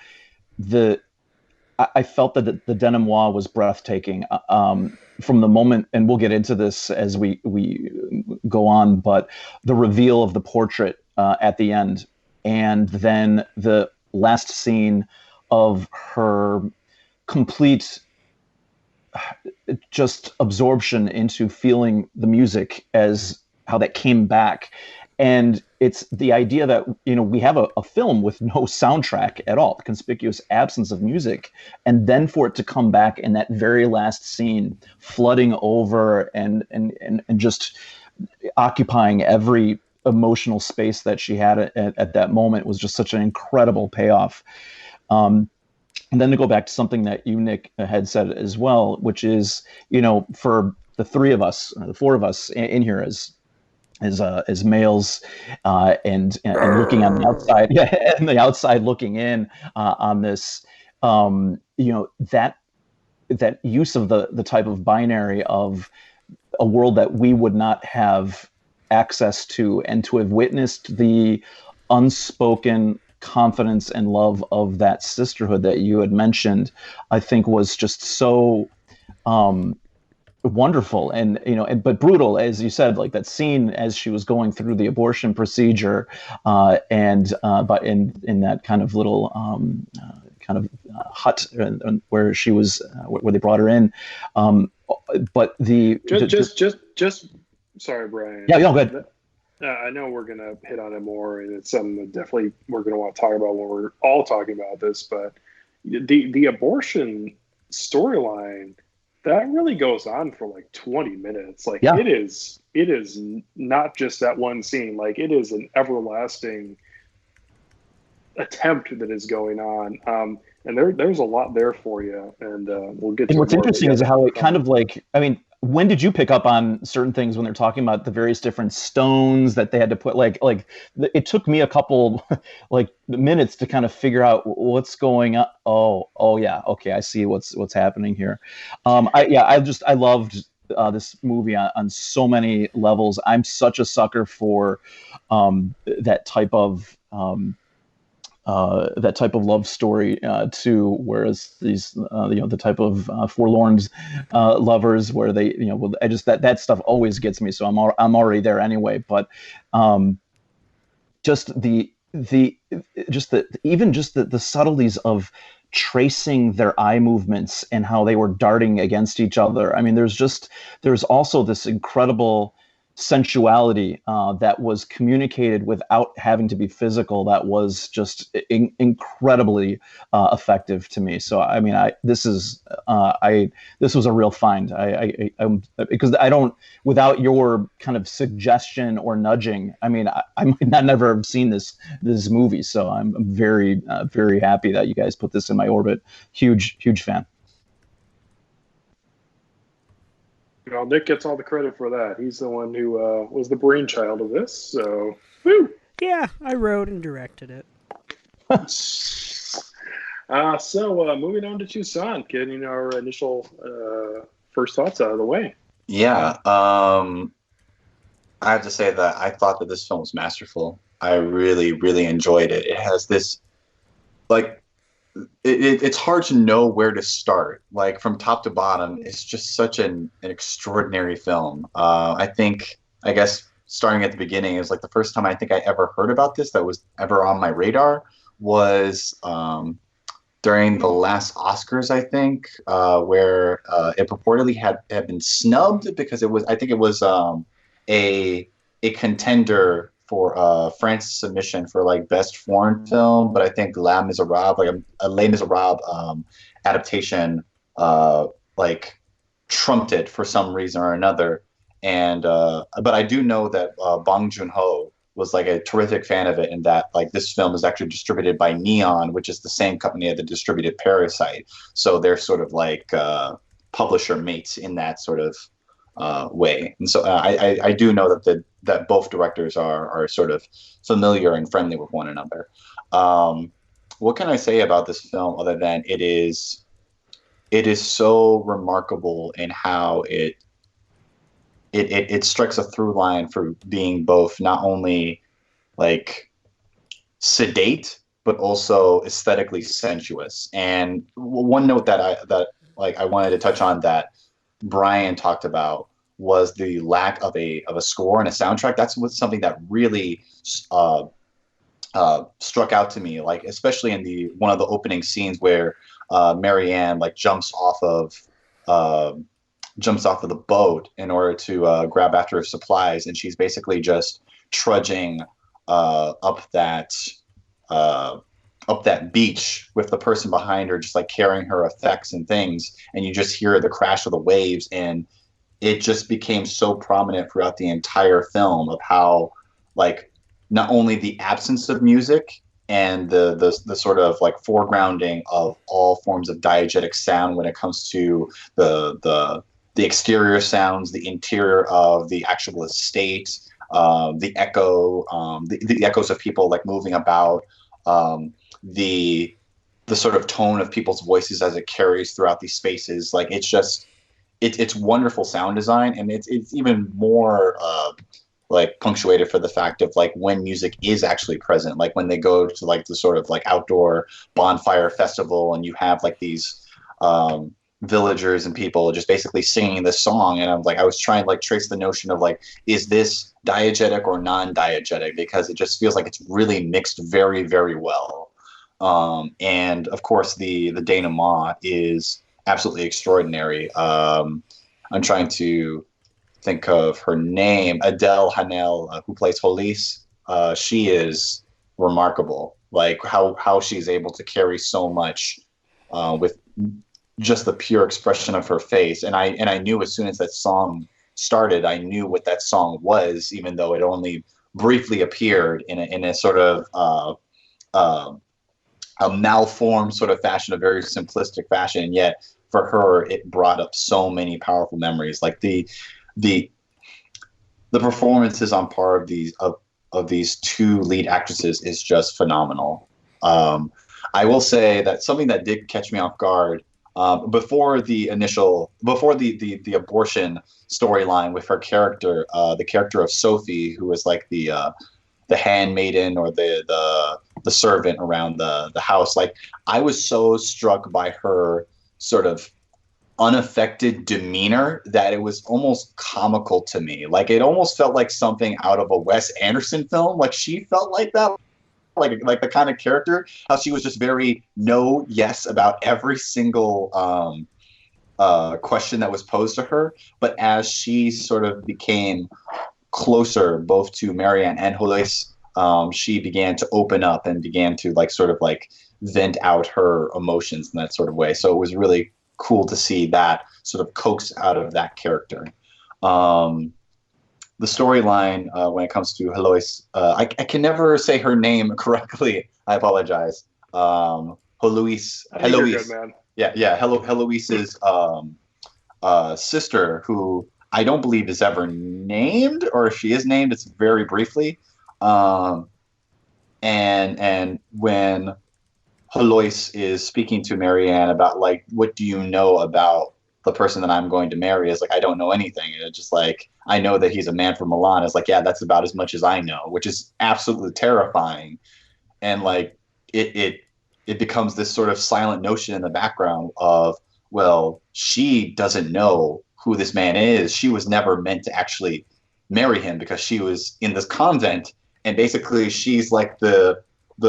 Speaker 9: I felt that the denouement was breathtaking from the moment, and we'll get into this as we go on. But the reveal of the portrait at the end, and then the last scene of her complete just absorption into feeling the music as how that came back. And it's the idea that, we have a film with no soundtrack at all, the conspicuous absence of music, and then for it to come back in that very last scene, flooding over and just occupying every emotional space that she had at that moment was just such an incredible payoff. And then to go back to something that you, Nick, had said as well, which is, for the three of us, or the four of us in here as males, and looking on the outside, and the outside looking in on this, that use of the type of binary of a world that we would not have access to, and to have witnessed the unspoken confidence and love of that sisterhood that you had mentioned, I think was just so wonderful, and but brutal, as you said, like that scene as she was going through the abortion procedure, but in that kind of little hut where she was, where they brought her in, but the
Speaker 7: just sorry, Brian.
Speaker 9: Yeah, go ahead.
Speaker 7: I know we're gonna hit on it more, and it's something that definitely we're gonna want to talk about when we're all talking about this. But the abortion storyline, that really goes on for like 20 minutes. Like it is not just that one scene. Like it is an everlasting attempt that is going on. And there's a lot there for you. And we'll get to
Speaker 9: what's interesting is how it kind of like, I mean, when did you pick up on certain things when they're talking about the various different stones that they had to put, like it took me a couple like minutes to kind of figure out what's going on. Oh yeah. Okay. I see what's happening here. I loved this movie on so many levels. I'm such a sucker for that type of love story too. Whereas these, the type of forlorn lovers, where they, I just that stuff always gets me. So I'm already there anyway. But just the subtleties of tracing their eye movements and how they were darting against each other. I mean, there's also this incredible sensuality that was communicated without having to be physical, that was just incredibly effective to me. So I mean, this was a real find. I'm because I don't, without your kind of suggestion or nudging, I mean, I might not never have seen this movie. So I'm very very happy that you guys put this in my orbit. Huge fan.
Speaker 7: Well, Nick gets all the credit for that. He's the one who was the brainchild of this. So, woo!
Speaker 1: Yeah, I wrote and directed it.
Speaker 7: So moving on to Toussaint, getting our initial first thoughts out of the way.
Speaker 8: Yeah, I have to say that I thought that this film was masterful. I really, really enjoyed it. It has this, like, it's hard to know where to start. Like from top to bottom, it's just such an extraordinary film. I guess starting at the beginning is like the first time I think I ever heard about this that was ever on my radar was during the last Oscars, I think, where it purportedly had been snubbed because it was a contender for France's submission for like best foreign film, but I think Les Miserables, like a Les Miserables adaptation, like trumped it for some reason or another. And but I do know that Bong Joon-ho was like a terrific fan of it, and that like this film is actually distributed by Neon, which is the same company that distributed Parasite. So they're sort of like publisher mates in that sort of way. And so I do know that both directors are sort of familiar and friendly with one another. What can I say about this film other than it is so remarkable in how it strikes a through line for being both not only like sedate but also aesthetically sensuous. And one note that I wanted to touch on that Brian talked about was the lack of a score and a soundtrack. That's something that really struck out to me, like especially in one of the opening scenes where Marianne like jumps off of the boat in order to grab after her supplies, and she's basically just trudging up that beach with the person behind her just like carrying her effects and things, and you just hear the crash of the waves, and it just became so prominent throughout the entire film of how like not only the absence of music and the sort of like foregrounding of all forms of diegetic sound when it comes to the exterior sounds, the interior of the actual estate, the echo, the echoes of people like moving about, the sort of tone of people's voices as it carries throughout these spaces. Like it's just, it's wonderful sound design, and it's even more like punctuated for the fact of like when music is actually present, like when they go to like the sort of like outdoor bonfire festival and you have like these villagers and people just basically singing this song. And I was trying to like trace the notion of like, is this diegetic or non-diegetic? Because it just feels like it's really mixed very, very well. And of course the denouement is absolutely extraordinary. I'm trying to think of her name, Adèle Haenel, who plays Hollis. She is remarkable. Like how she's able to carry so much with just the pure expression of her face. And I knew as soon as that song started, I knew what that song was, even though it only briefly appeared in a sort of a malformed sort of fashion, a very simplistic fashion. And yet for her, it brought up so many powerful memories. Like the performances on par of these two lead actresses is just phenomenal. I will say that something that did catch me off guard before the abortion storyline with her character, the character of Sophie, who was like the handmaiden or the servant around the house. Like I was so struck by her sort of unaffected demeanor that it was almost comical to me. Like it almost felt like something out of a Wes Anderson film. Like she felt like that, like the kind of character, how she was just very yes about every single question that was posed to her. But as she sort of became closer both to Marianne and Hollis, she began to open up and began to like sort of like vent out her emotions in that sort of way. So it was really cool to see that sort of coax out of that character. The storyline when it comes to Hollis, I can never say her name correctly. I apologize. Heloise.
Speaker 7: Good, man.
Speaker 8: Yeah. Heloise's sister, who I don't believe is ever named, or if she is named, it's very briefly. And when Heloise is speaking to Marianne about like, what do you know about the person that I'm going to marry? Is like, I don't know anything. And it's just like, I know that he's a man from Milan. It's like, yeah, that's about as much as I know, which is absolutely terrifying. And like, it becomes this sort of silent notion in the background of, well, she doesn't know who this man is. She was never meant to actually marry him because she was in this convent. And basically she's like the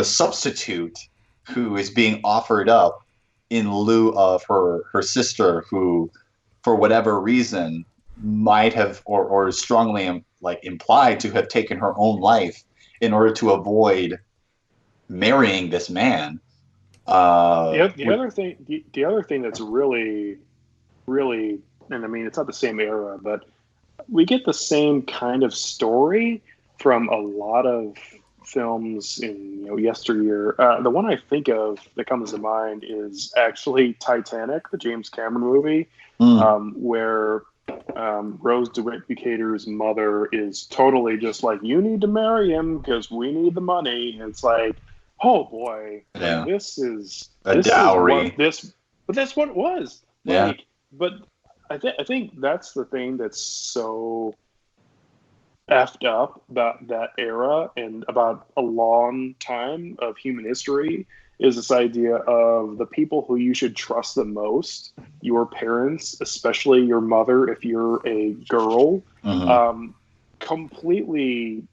Speaker 8: substitute who is being offered up in lieu of her sister, who for whatever reason might have or strongly like implied to have taken her own life in order to avoid marrying this man.
Speaker 7: The other thing that's really, really, and I mean, it's not the same era, but we get the same kind of story from a lot of films in yesteryear. The one I think of that comes to mind is actually Titanic, the James Cameron movie, where Rose DeWitt Bukater's mother is totally just like, you need to marry him because we need the money. And it's like, oh boy,
Speaker 8: yeah.
Speaker 7: this is
Speaker 8: a dowry.
Speaker 7: But that's what it was.
Speaker 8: Yeah.
Speaker 7: Like, but I think that's the thing that's so effed up about that era and about a long time of human history is this idea of the people who you should trust the most, your parents, especially your mother if you're a girl, completely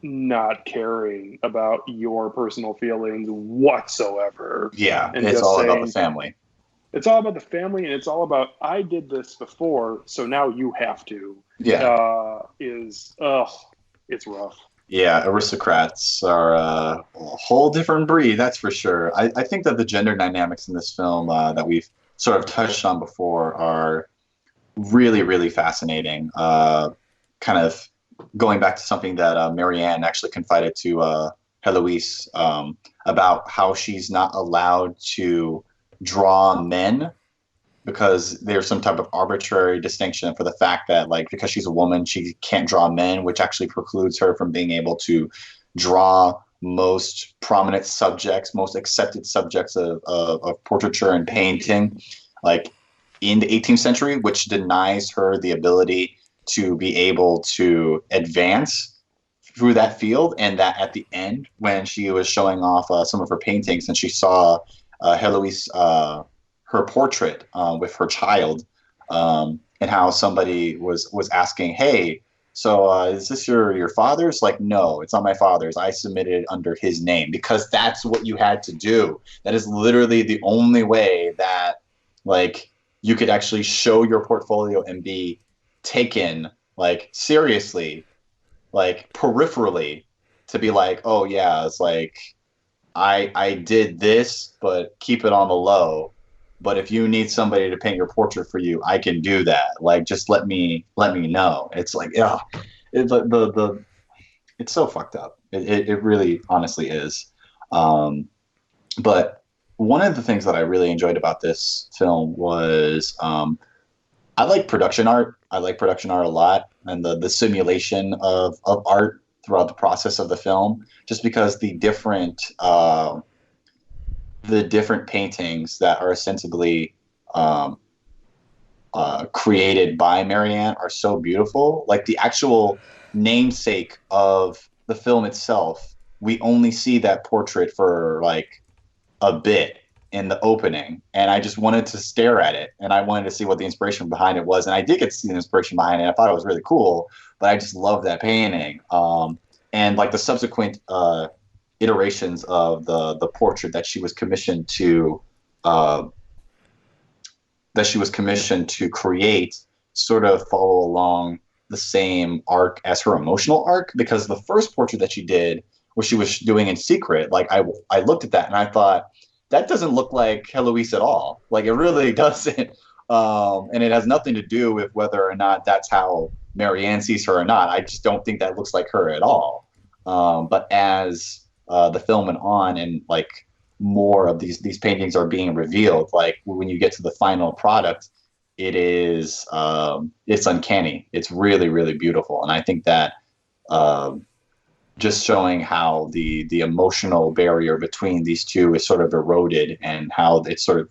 Speaker 7: not caring about your personal feelings whatsoever.
Speaker 8: Yeah,
Speaker 7: and
Speaker 8: it's all about the family.
Speaker 7: It's all about the family, and it's all about, I did this before, so now you have to.
Speaker 8: Yeah.
Speaker 7: It's rough.
Speaker 8: Yeah, aristocrats are a whole different breed, that's for sure. I think that the gender dynamics in this film that we've sort of touched on before are really, really fascinating. Kind of going back to something that Marianne actually confided to Heloise about how she's not allowed to draw men because there's some type of arbitrary distinction for the fact that, like, because she's a woman, she can't draw men, which actually precludes her from being able to draw most prominent subjects, most accepted subjects of portraiture and painting, like in the 18th century, which denies her the ability to be able to advance through that field, and that at the end, when she was showing off some of her paintings and she saw Heloise, her portrait with her child, and how somebody was asking, hey, so is this your father's? Like, no, it's not my father's. I submitted under his name because that's what you had to do. That is literally the only way that, like, you could actually show your portfolio and be taken, like, seriously, like, peripherally, to be like, oh, yeah, it's like, I did this, but keep it on the low. But if you need somebody to paint your portrait for you, I can do that. Like, just let me know. It's like, yeah, it's so fucked up. It really, honestly is. But one of the things that I really enjoyed about this film was I like production art. I like production art a lot, and the simulation of art throughout the process of the film, just because the different paintings that are ostensibly created by Marianne are so beautiful. Like, the actual namesake of the film itself, we only see that portrait for like a bit in the opening, and I just wanted to stare at it, and I wanted to see what the inspiration behind it was, and I did get to see the inspiration behind it. I thought it was really cool, but I just loved that painting. And like the subsequent iterations of the portrait that she was commissioned to create sort of follow along the same arc as her emotional arc, because the first portrait that she did, what she was doing in secret, like I looked at that and I thought, that doesn't look like Heloise at all. Like, it really doesn't. And it has nothing to do with whether or not that's how Marianne sees her or not. I just don't think that looks like her at all. But as the film went on, and like more of these paintings are being revealed, like when you get to the final product, it is it's uncanny. It's really, really beautiful. And I think that just showing how the emotional barrier between these two is sort of eroded, and how it's sort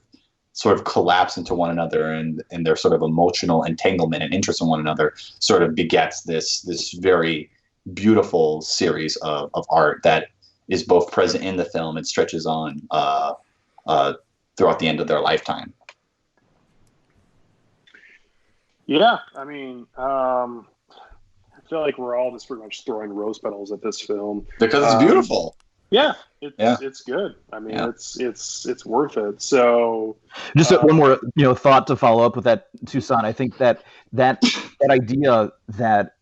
Speaker 8: of collapse into one another, and their sort of emotional entanglement and interest in one another sort of begets this very beautiful series of art that is both present in the film and stretches on throughout the end of their lifetime.
Speaker 7: Yeah, I mean, I feel like we're all just pretty much throwing rose petals at this film
Speaker 8: because it's beautiful.
Speaker 7: Yeah, it's good. I mean, it's worth it. So,
Speaker 9: just one more thought to follow up with that, Tucson. I think that idea that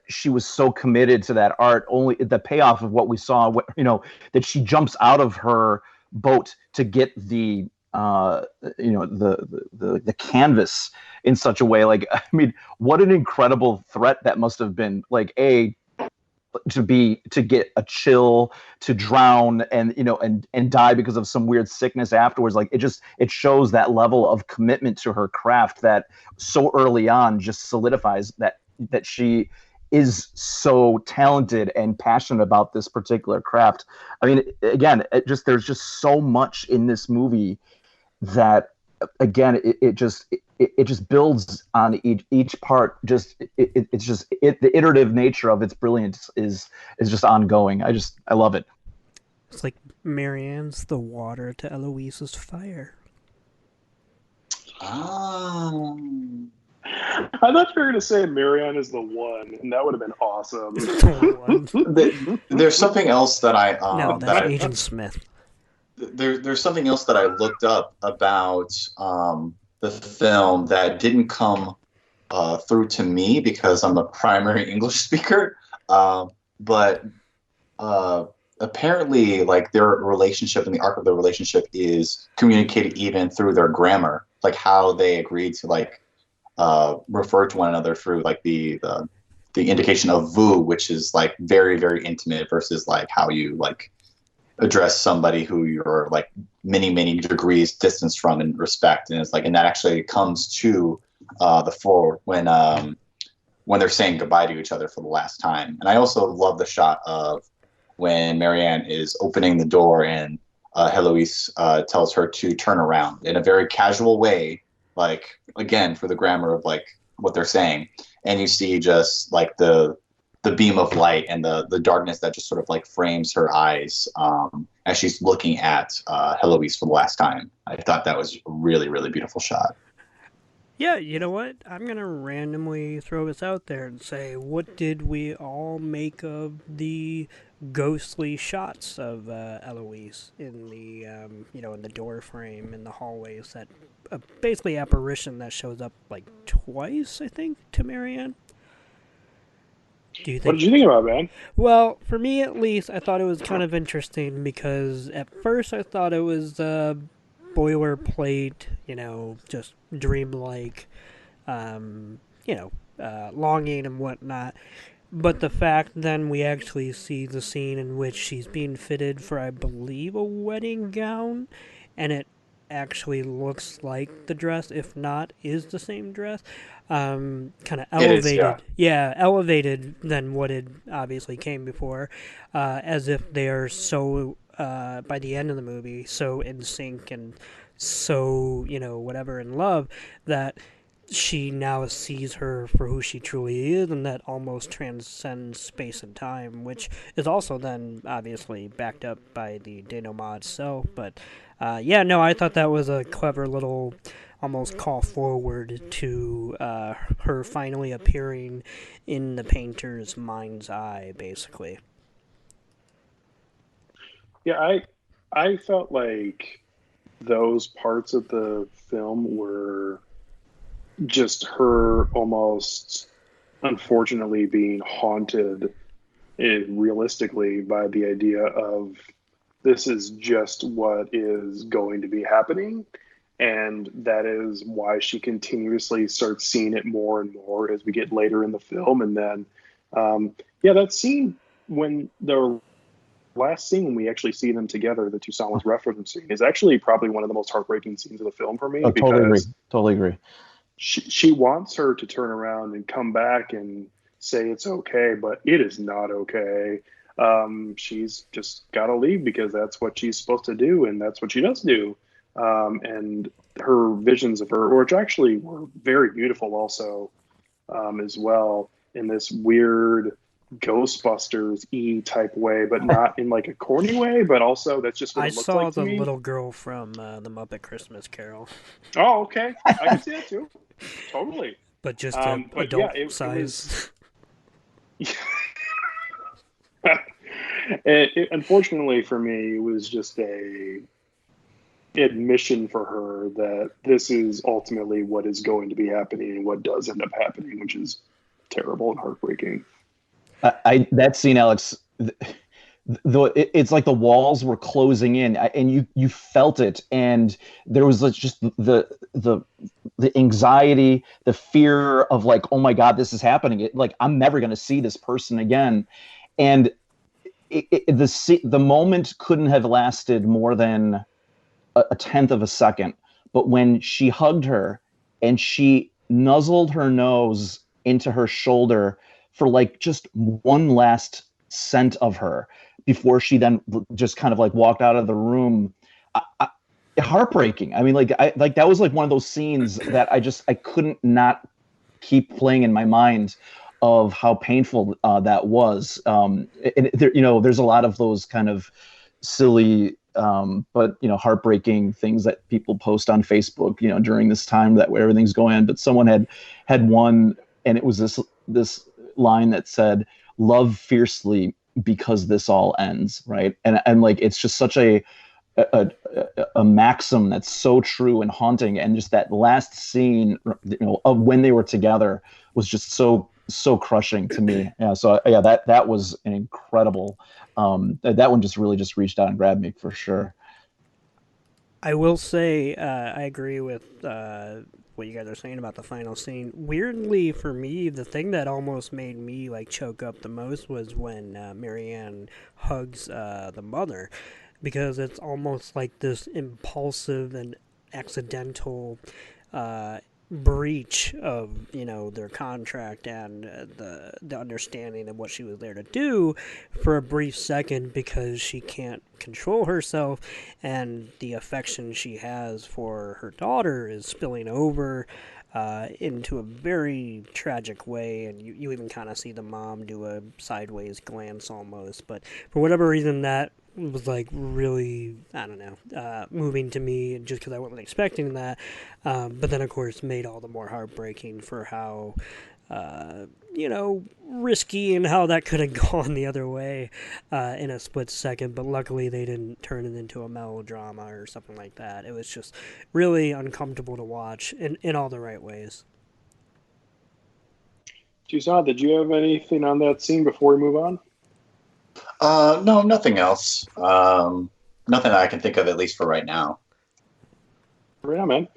Speaker 9: she was so committed to that art, only the payoff of what we saw, that she jumps out of her boat to get the canvas in such a way. Like, I mean, what an incredible threat that must have been. Like, to get a chill, to drown, and die because of some weird sickness afterwards. Like, it shows that level of commitment to her craft that so early on just solidifies that she is so talented and passionate about this particular craft. I mean, again, there's just so much in this movie that, again, it just builds on each part. It's just the iterative nature of its brilliance is just ongoing. I love it.
Speaker 1: It's like Marianne's the water to Eloise's fire.
Speaker 7: I thought you were going to say Marianne is the one, and that would have been awesome.
Speaker 8: There's something else that
Speaker 1: that's Agent Smith.
Speaker 8: There's something else that I looked up about the film that didn't come through to me because I'm a primary English speaker. But apparently, like, their relationship and the arc of their relationship is communicated even through their grammar, like how they agreed to refer to one another through like the indication of vous, which is like very, very intimate, versus like how you like address somebody who you're like many, many degrees distance from in respect. And it's like, and that actually comes to the fore when they're saying goodbye to each other for the last time. And I also love the shot of when Marianne is opening the door and Heloise tells her to turn around in a very casual way, like, again, for the grammar of like what they're saying, and you see just like the beam of light and the darkness that just sort of like frames her eyes as she's looking at Heloise for the last time. I thought that was a really, really beautiful shot.
Speaker 1: Yeah, you know what? I'm going to randomly throw this out there and say, what did we all make of the ghostly shots of Eloise in the, in the door frame, in the hallways, that basically apparition that shows up like twice, I think, to Marianne?
Speaker 7: What did you think about it, man?
Speaker 1: Well, for me at least, I thought it was kind of interesting because at first I thought it was boilerplate, just dreamlike, longing and whatnot. But the fact then we actually see the scene in which she's being fitted for, I believe, a wedding gown, and it actually looks like the dress, if not is the same dress. Kind of elevated. Elevated than what had obviously came before, as if they are so, by the end of the movie, so in sync and so, whatever, in love, that she now sees her for who she truly is, and that almost transcends space and time, which is also then obviously backed up by the denouement itself. But I thought that was a clever little almost call forward to her finally appearing in the painter's mind's eye, basically.
Speaker 7: Yeah, I felt like those parts of the film were just her almost, unfortunately, being haunted realistically by the idea of this is just what is going to be happening. And that is why she continuously starts seeing it more and more as we get later in the film. And then, that scene, when the last scene when we actually see them together, the two songs referencing, is actually probably one of the most heartbreaking scenes of the film for me.
Speaker 9: Totally agree.
Speaker 7: She wants her to turn around and come back and say it's okay, but it is not okay. She's just got to leave because that's what she's supposed to do, and that's what she does do. And her visions of her, which actually were very beautiful also, as well, in this weird Ghostbusters-y type way, but not in like a corny way, but also that's just what it looks like to me.
Speaker 1: I saw the little girl from the Muppet Christmas Carol.
Speaker 7: Oh, okay. I can see that too. Totally.
Speaker 1: But just adult size.
Speaker 7: Unfortunately for me, it was just a admission for her that this is ultimately what is going to be happening and what does end up happening, which is terrible and heartbreaking.
Speaker 9: That scene, Alex, it's like the walls were closing in, and you felt it, and there was just the anxiety, the fear of like, oh my God, this is happening. Like, I'm never going to see this person again, and the moment couldn't have lasted more than a tenth of a second. But when she hugged her and she nuzzled her nose into her shoulder for like just one last scent of her before she then just kind of like walked out of the room, heartbreaking. I mean, that was like one of those scenes that I couldn't not keep playing in my mind of how painful that was. And there's a lot of those kind of silly but heartbreaking things that people post on Facebook during this time that where everything's going on. But someone had one, and it was this line that said, "Love fiercely because this all ends," right? And like, it's just such a maxim that's so true and haunting, and just that last scene of when they were together was just so crushing to me. That was an incredible that one just really just reached out and grabbed me for sure.
Speaker 1: I will say I agree with what you guys are saying about the final scene. Weirdly, for me, the thing that almost made me like choke up the most was when Marianne hugs the mother, because it's almost like this impulsive and accidental breach of their contract and the understanding of what she was there to do for a brief second, because she can't control herself, and the affection she has for her daughter is spilling over into a very tragic way, and you even kind of see the mom do a sideways glance almost. But for whatever reason, that was like really, I don't know, moving to me just because I wasn't expecting that. But then, of course, made all the more heartbreaking for how, risky and how that could have gone the other way in a split second. But luckily, they didn't turn it into a melodrama or something like that. It was just really uncomfortable to watch in all the right ways.
Speaker 7: Toussaint, did you have anything on that scene before we move on?
Speaker 8: No, nothing else. Nothing I can think of, at least for right now.
Speaker 7: Yeah, man.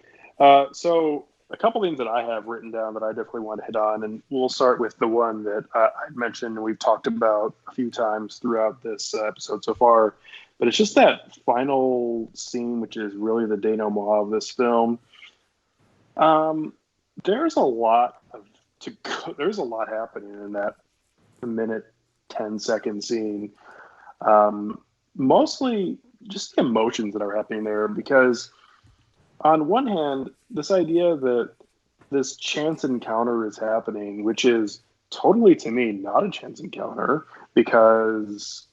Speaker 7: So a couple things that I have written down that I definitely want to hit on, and we'll start with the one that I mentioned and we've talked about a few times throughout this episode so far. But it's just that final scene, which is really the denouement of this film. There's a lot happening in that minute 10-second scene. Mostly just the emotions that are happening there, because on one hand, this idea that this chance encounter is happening, which is totally, to me, not a chance encounter, because,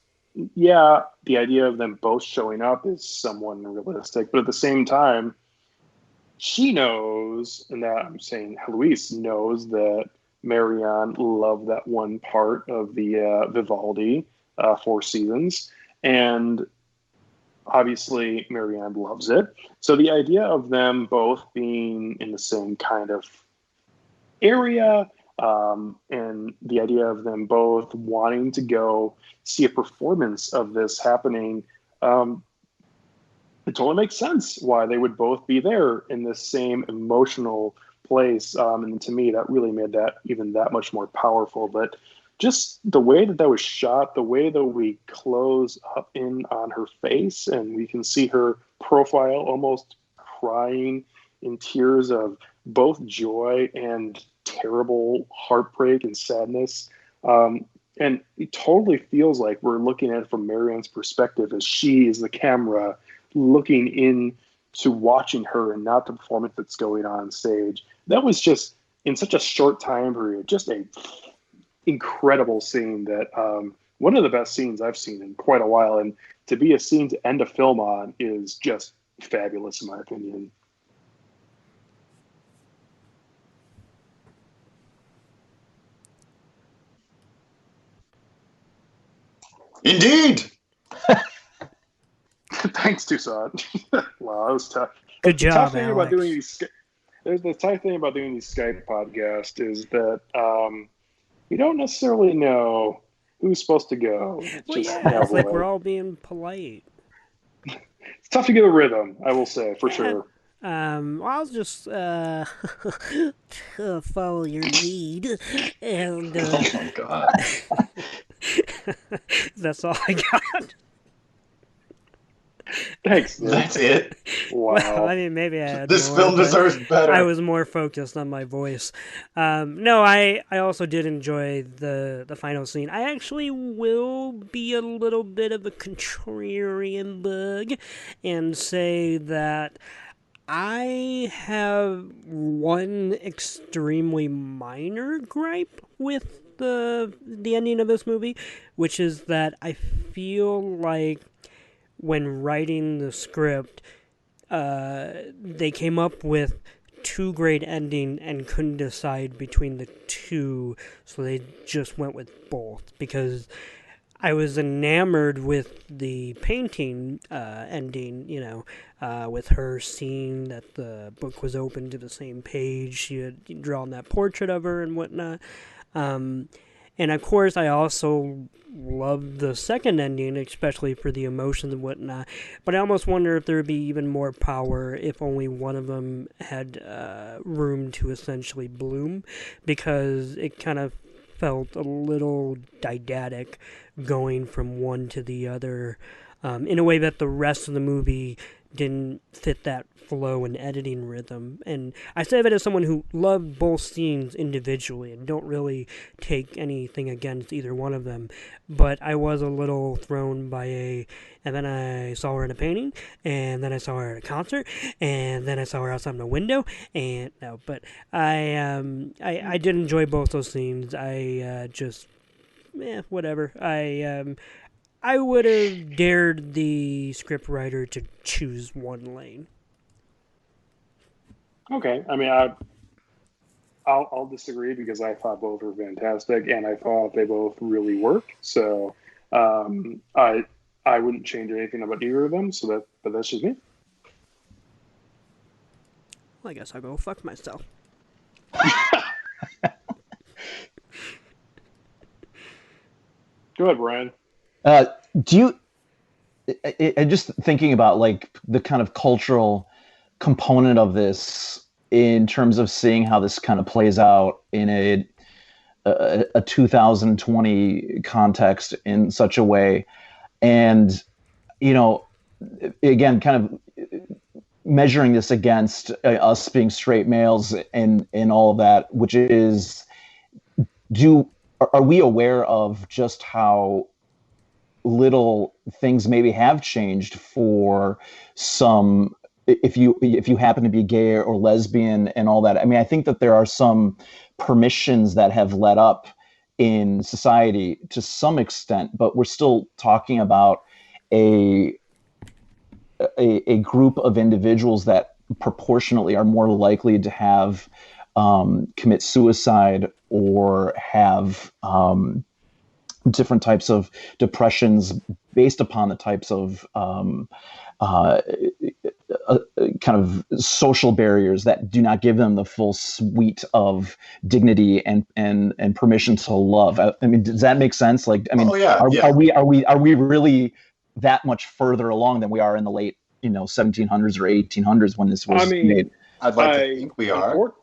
Speaker 7: yeah, the idea of them both showing up is somewhat unrealistic, but at the same time, she knows, and that I'm saying Heloise knows, that Marianne loved that one part of the Vivaldi, Four Seasons, and obviously Marianne loves it. So the idea of them both being in the same kind of area, and the idea of them both wanting to go see a performance of this happening, it totally makes sense why they would both be there in the same emotional place. And to me, that really made that even that much more powerful. But just the way that was shot, the way that we close up in on her face and we can see her profile almost crying in tears of both joy and terrible heartbreak and sadness. And it totally feels like we're looking at it from Marianne's perspective, as she is the camera looking in to watching her and not the performance that's going on stage. That was just, in such a short time period, just a incredible scene that one of the best scenes I've seen in quite a while, and to be a scene to end a film on is just fabulous in my opinion.
Speaker 8: Indeed.
Speaker 7: Thanks, Toussaint. Wow, that was tough.
Speaker 1: Good job,
Speaker 7: the tough thing
Speaker 1: Alex.
Speaker 7: about doing these There's the tough thing about doing these Skype podcasts is that you don't necessarily know who's supposed to go.
Speaker 1: It's like we're all being polite.
Speaker 7: It's tough to get a rhythm, I will say, for sure.
Speaker 1: I'll just follow your lead, and
Speaker 8: oh my god,
Speaker 1: that's all I got.
Speaker 7: Thanks.
Speaker 8: That's it.
Speaker 7: Wow.
Speaker 1: Well, I mean, maybe I had
Speaker 8: this
Speaker 1: more,
Speaker 8: film deserves better.
Speaker 1: I was more focused on my voice. No, I also did enjoy the final scene. I actually will be a little bit of a contrarian bug and say that I have one extremely minor gripe with the ending of this movie, which is that I feel like when writing the script, they came up with two great endings and couldn't decide between the two, so they just went with both. Because I was enamored with the painting ending, with her seeing that the book was open to the same page. She had drawn that portrait of her and whatnot. And of course, I also love the second ending, especially for the emotions and whatnot. But I almost wonder if there would be even more power if only one of them had room to essentially bloom, because it kind of felt a little didactic going from one to the other, in a way that the rest of the movie didn't fit that flow and editing rhythm. And I say that as someone who loved both scenes individually and don't really take anything against either one of them, but I was a little thrown by and then I saw her in a painting, and then I saw her at a concert, and then I saw her outside my window, and no, but I did enjoy both those scenes. I just, whatever. I would have dared the scriptwriter to choose one lane.
Speaker 7: Okay, I mean, I'll disagree because I thought both were fantastic, and I thought they both really work. So I wouldn't change anything about either of them. But that's just me.
Speaker 1: Well, I guess I'll go fuck myself.
Speaker 7: Go ahead, Brian.
Speaker 9: Do you? I just thinking about like the kind of cultural component of this in terms of seeing how this kind of plays out in a 2020 context in such a way, and again, kind of measuring this against us being straight males and all of that, which is, are we aware of just how little things maybe have changed for some, if you happen to be gay or lesbian and all that? I mean, I think that there are some permissions that have let up in society to some extent, but we're still talking about a group of individuals that proportionately are more likely to have commit suicide or have different types of depressions based upon the types of kind of social barriers that do not give them the full suite of dignity and permission to love. I mean, does that make sense? Like, I mean, are we really that much further along than we are in the late 1700s or 1800s when this was made?
Speaker 8: I'd like to think we are.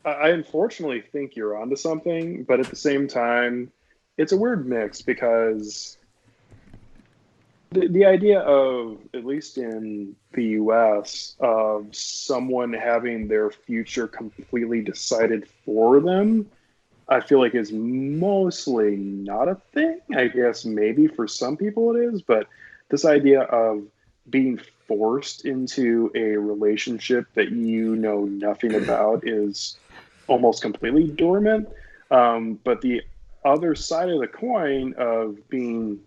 Speaker 7: I unfortunately think you're onto something, but at the same time, it's a weird mix because the idea of, at least in the US, of someone having their future completely decided for them, I feel like is mostly not a thing. I guess maybe for some people it is, but this idea of being forced into a relationship that you know nothing about is almost completely dormant. But the other side of the coin of being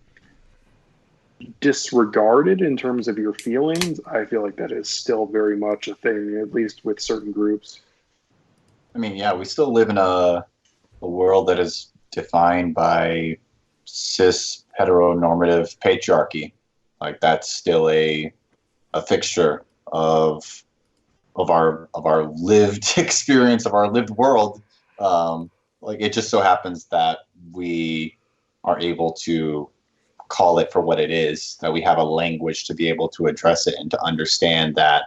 Speaker 7: disregarded in terms of your feelings, I feel like that is still very much a thing, at least with certain groups.
Speaker 8: I mean, yeah, we still live in a world that is defined by cis heteronormative patriarchy. Like, that's still a fixture of our lived experience, of our lived world. Like, it just so happens that we are able to call it for what it is, that we have a language to be able to address it and to understand that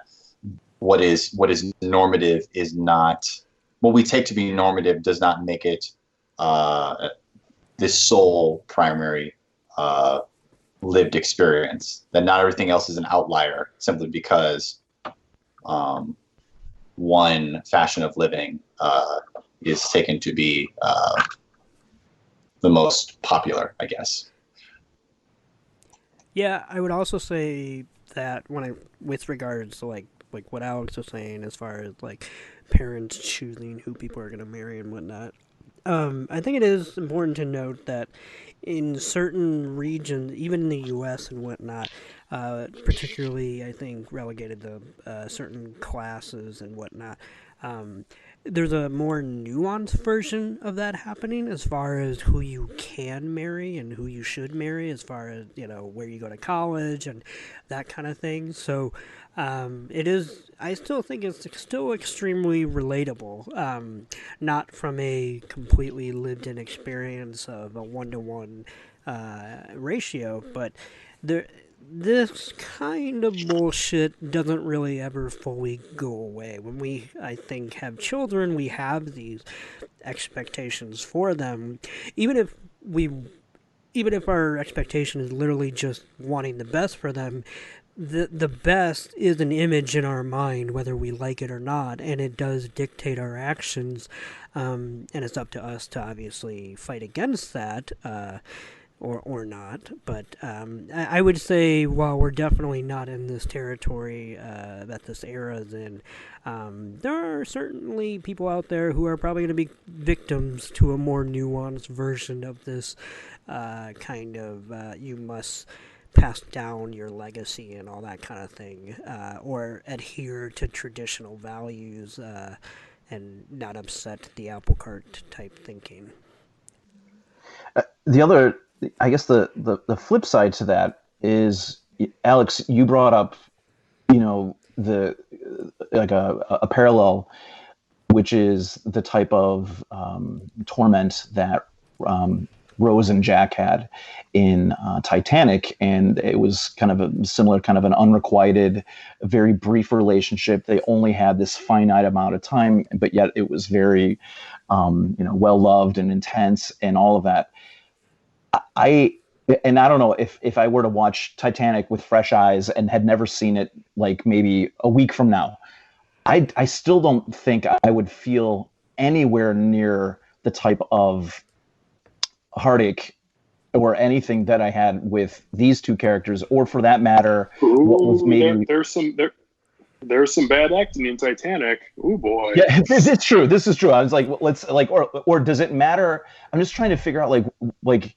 Speaker 8: what is normative is not what we take to be normative, does not make it this sole primary lived experience. That not everything else is an outlier simply because one fashion of living is taken to be the most popular, I guess.
Speaker 1: Yeah, I would also say that with regards to like what Alex was saying, as far as like parents choosing who people are going to marry and whatnot, I think it is important to note that in certain regions, even in the U.S. and whatnot, particularly I think relegated to certain classes and whatnot, there's a more nuanced version of that happening as far as who you can marry and who you should marry, as far as, where you go to college and that kind of thing. So I still think it's still extremely relatable, not from a completely lived-in experience of a 1-to-1 ratio, but this kind of bullshit doesn't really ever fully go away. When we, I think, have children, we have these expectations for them, even if our expectation is literally just wanting the best for them. the best is an image in our mind, whether we like it or not, and it does dictate our actions. And it's up to us to obviously fight against that, or not. But I would say, while we're definitely not in this territory that this era is in, there are certainly people out there who are probably going to be victims to a more nuanced version of this kind of you must pass down your legacy and all that kind of thing, or adhere to traditional values and not upset the apple cart type thinking.
Speaker 9: The other, I guess the flip side to that is, Alex, you brought up, the like a parallel, which is the type of torment that Rose and Jack had in Titanic, and it was kind of a similar, kind of an unrequited, very brief relationship. They only had this finite amount of time, but yet it was very, well loved and intense, and all of that. I don't know if I were to watch Titanic with fresh eyes and had never seen it, like maybe a week from now, I still don't think I would feel anywhere near the type of heartache or anything that I had with these two characters, or for that matter, what was maybe
Speaker 7: there's some bad acting in Titanic. Oh boy.
Speaker 9: Yeah, this is true. I was like, or does it matter? I'm just trying to figure out like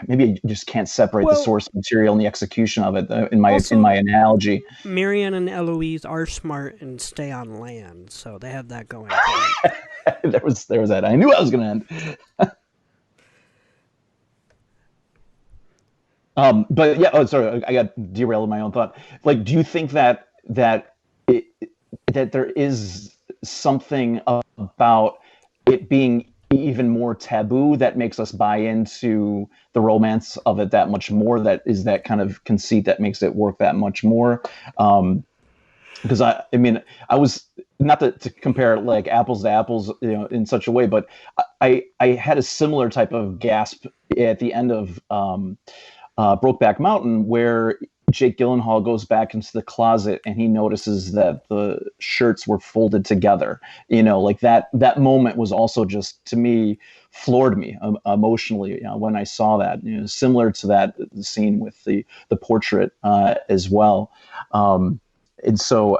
Speaker 9: maybe I just can't separate the source material and the execution of it in my analogy.
Speaker 1: Marianne and Eloise are smart and stay on land, so they have that going.
Speaker 9: there was that. I knew I was going to end. But yeah, sorry, I got derailed in my own thought. Like, do you think that there is something about it being even more taboo that makes us buy into the romance of it that much more? That is that kind of conceit that makes it work that much more. Because I mean, I was not to compare like apples to apples, in such a way, but I had a similar type of gasp at the end of Brokeback Mountain, where Jake Gyllenhaal goes back into the closet and he notices that the shirts were folded together. Like that moment was also just, to me, floored me emotionally when I saw that. Similar to that scene with the portrait as well. And so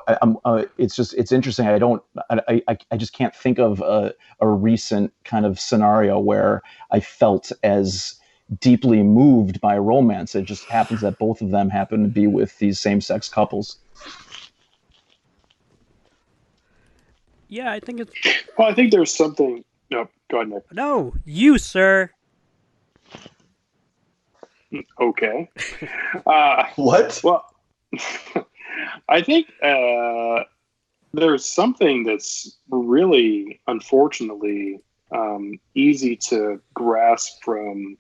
Speaker 9: it's interesting. I just can't think of a recent kind of scenario where I felt as deeply moved by romance. It just happens that both of them happen to be with these same-sex couples.
Speaker 1: Yeah, I think it's...
Speaker 7: Well, I think there's something... No, go ahead, Nick.
Speaker 1: No, you, sir.
Speaker 7: Okay.
Speaker 8: What?
Speaker 7: Well, I think there's something that's really, unfortunately, easy to grasp from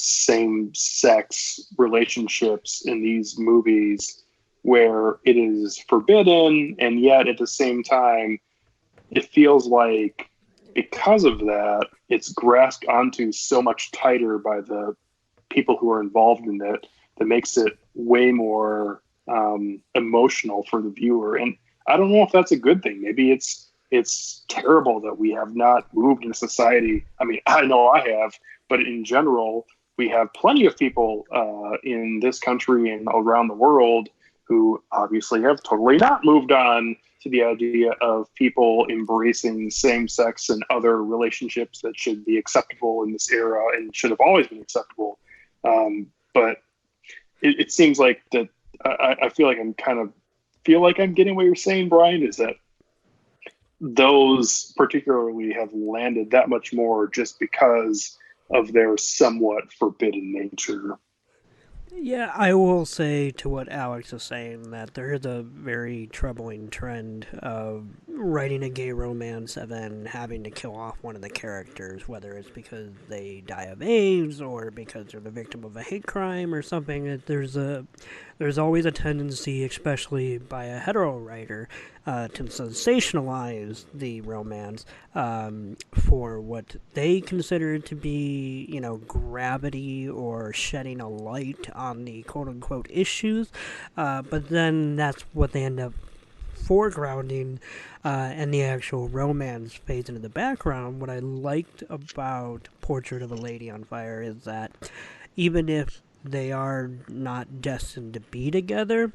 Speaker 7: same-sex relationships in these movies, where it is forbidden, and yet at the same time it feels like, because of that, it's grasped onto so much tighter by the people who are involved in it, that makes it way more emotional for the viewer. And I don't know if that's a good thing. Maybe it's terrible that we have not moved in society. I mean, I know I have, but in general, we have plenty of people in this country and around the world who obviously have totally not moved on to the idea of people embracing same-sex and other relationships that should be acceptable in this era and should have always been acceptable. But it seems like that I feel like I'm getting what you're saying, Brian, is that those particularly have landed that much more just because of their somewhat forbidden nature.
Speaker 1: Yeah, I will say to what Alex is saying that there is a very troubling trend of writing a gay romance and then having to kill off one of the characters, whether it's because they die of AIDS or because they're the victim of a hate crime or something. There's always a tendency, especially by a hetero writer, to sensationalize the romance for what they consider to be, gravity or shedding a light on the quote-unquote issues, but then that's what they end up foregrounding, and the actual romance fades into the background. What I liked about Portrait of a Lady on Fire is that even if they are not destined to be together,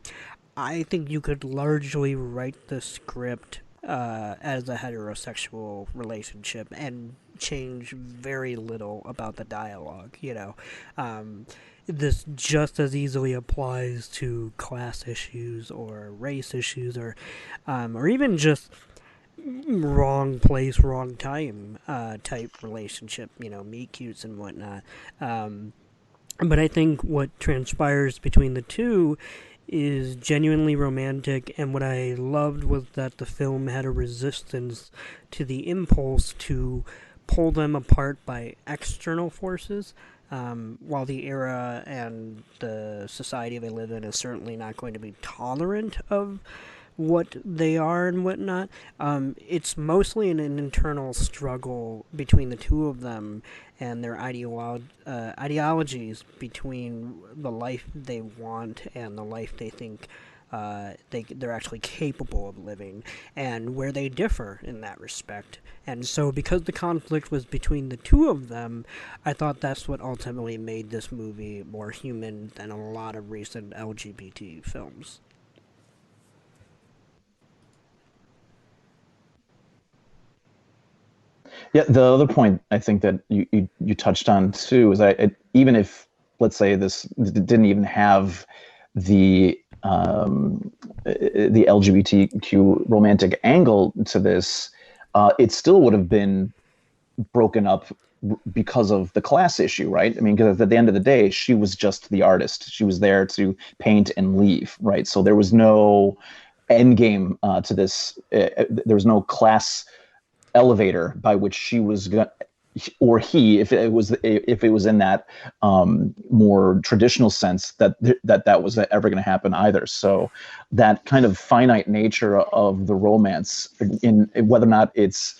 Speaker 1: I think you could largely write the script as a heterosexual relationship and change very little about the dialogue, this just as easily applies to class issues or race issues or even just wrong place, wrong time type relationship, meet cutes and whatnot. But I think what transpires between the two is genuinely romantic, and what I loved was that the film had a resistance to the impulse to pull them apart by external forces. While the era and the society they live in is certainly not going to be tolerant of what they are and whatnot, it's mostly an internal struggle between the two of them and their ideologies between the life they want and the life they think they're actually capable of living, and where they differ in that respect. And so because the conflict was between the two of them, I thought that's what ultimately made this movie more human than a lot of recent LGBT films.
Speaker 9: Yeah, the other point I think that you touched on too is even if, let's say, this didn't even have the LGBTQ romantic angle to this, it still would have been broken up because of the class issue, right? I mean, because at the end of the day, she was just the artist. She was there to paint and leave, right? So there was no end game to this. There was no class elevator by which she was or he, if it was in that more traditional sense, that was ever going to happen either. So that kind of finite nature of the romance, in whether or not it's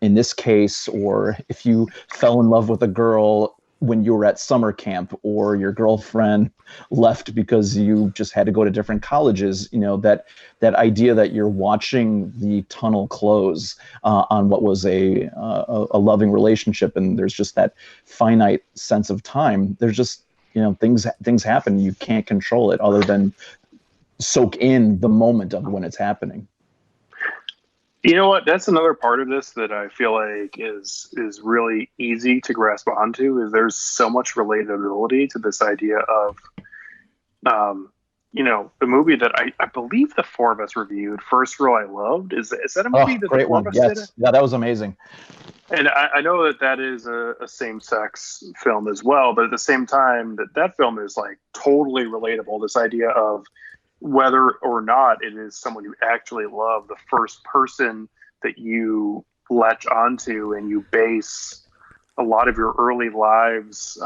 Speaker 9: in this case, or if you fell in love with a girl when you were at summer camp, or your girlfriend left because you just had to go to different colleges, that idea that you're watching the tunnel close on what was a loving relationship, and there's just that finite sense of time. There's just, things happen. You can't control it other than soak in the moment of when it's happening.
Speaker 7: You know what? That's another part of this that I feel like is really easy to grasp onto. Is there's so much relatability to this idea of, the movie that I believe the four of us reviewed, First Row I Loved. Is that a movie that the four of us did?
Speaker 9: Yeah, that was amazing.
Speaker 7: And I know that is a same-sex film as well, but at the same time, that film is like totally relatable. This idea of whether or not it is someone you actually love, the first person that you latch onto and you base a lot of your early lives,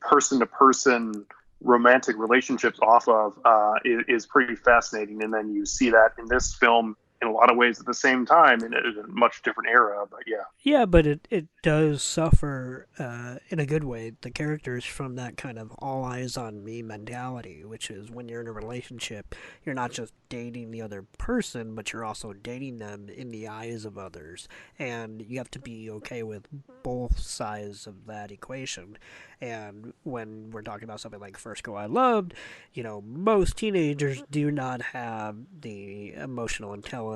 Speaker 7: person-to-person romantic relationships off of is pretty fascinating. And then you see that in this film in a lot of ways at the same time in a much different era, but yeah.
Speaker 1: Yeah, but it does suffer in a good way, the characters, from that kind of all eyes on me mentality, which is when you're in a relationship, you're not just dating the other person, but you're also dating them in the eyes of others. And you have to be okay with both sides of that equation. And when we're talking about something like First Go I Loved, most teenagers do not have the emotional intelligence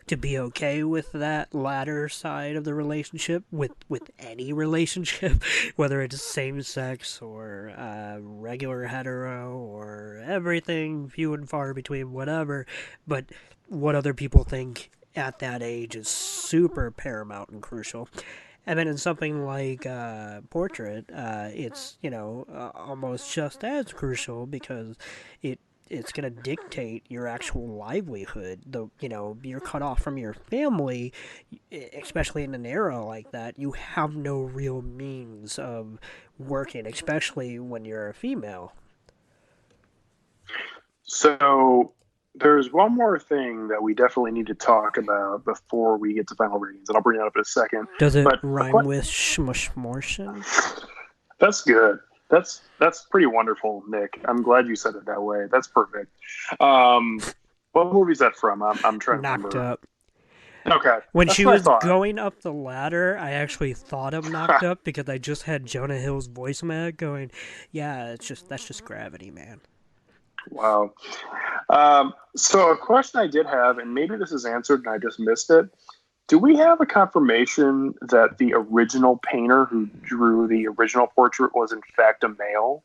Speaker 1: to be okay with that latter side of the relationship, with any relationship, whether it's same sex or regular hetero or everything few and far between, whatever. But what other people think at that age is super paramount and crucial. And then in something like Portrait, it's almost just as crucial, because it's going to dictate your actual livelihood. You're cut off from your family, especially in an era like that. You have no real means of working, especially when you're a female.
Speaker 7: So there's one more thing that we definitely need to talk about before we get to final ratings, and I'll bring that up in a second.
Speaker 1: Does it rhyme with schmushmortion?
Speaker 7: That's good. That's pretty wonderful, Nick. I'm glad you said it that way. That's perfect. What movie is that from? I'm trying to
Speaker 1: Knocked
Speaker 7: remember.
Speaker 1: Up.
Speaker 7: Okay.
Speaker 1: When
Speaker 7: That's
Speaker 1: she
Speaker 7: what I
Speaker 1: was
Speaker 7: thought.
Speaker 1: going up the ladder, I actually thought of Knocked Up because I just had Jonah Hill's voice in my head going, yeah, that's just gravity, man.
Speaker 7: Wow. So a question I did have, and maybe this is answered and I just missed it. Do we have a confirmation that the original painter who drew the original portrait was in fact a male?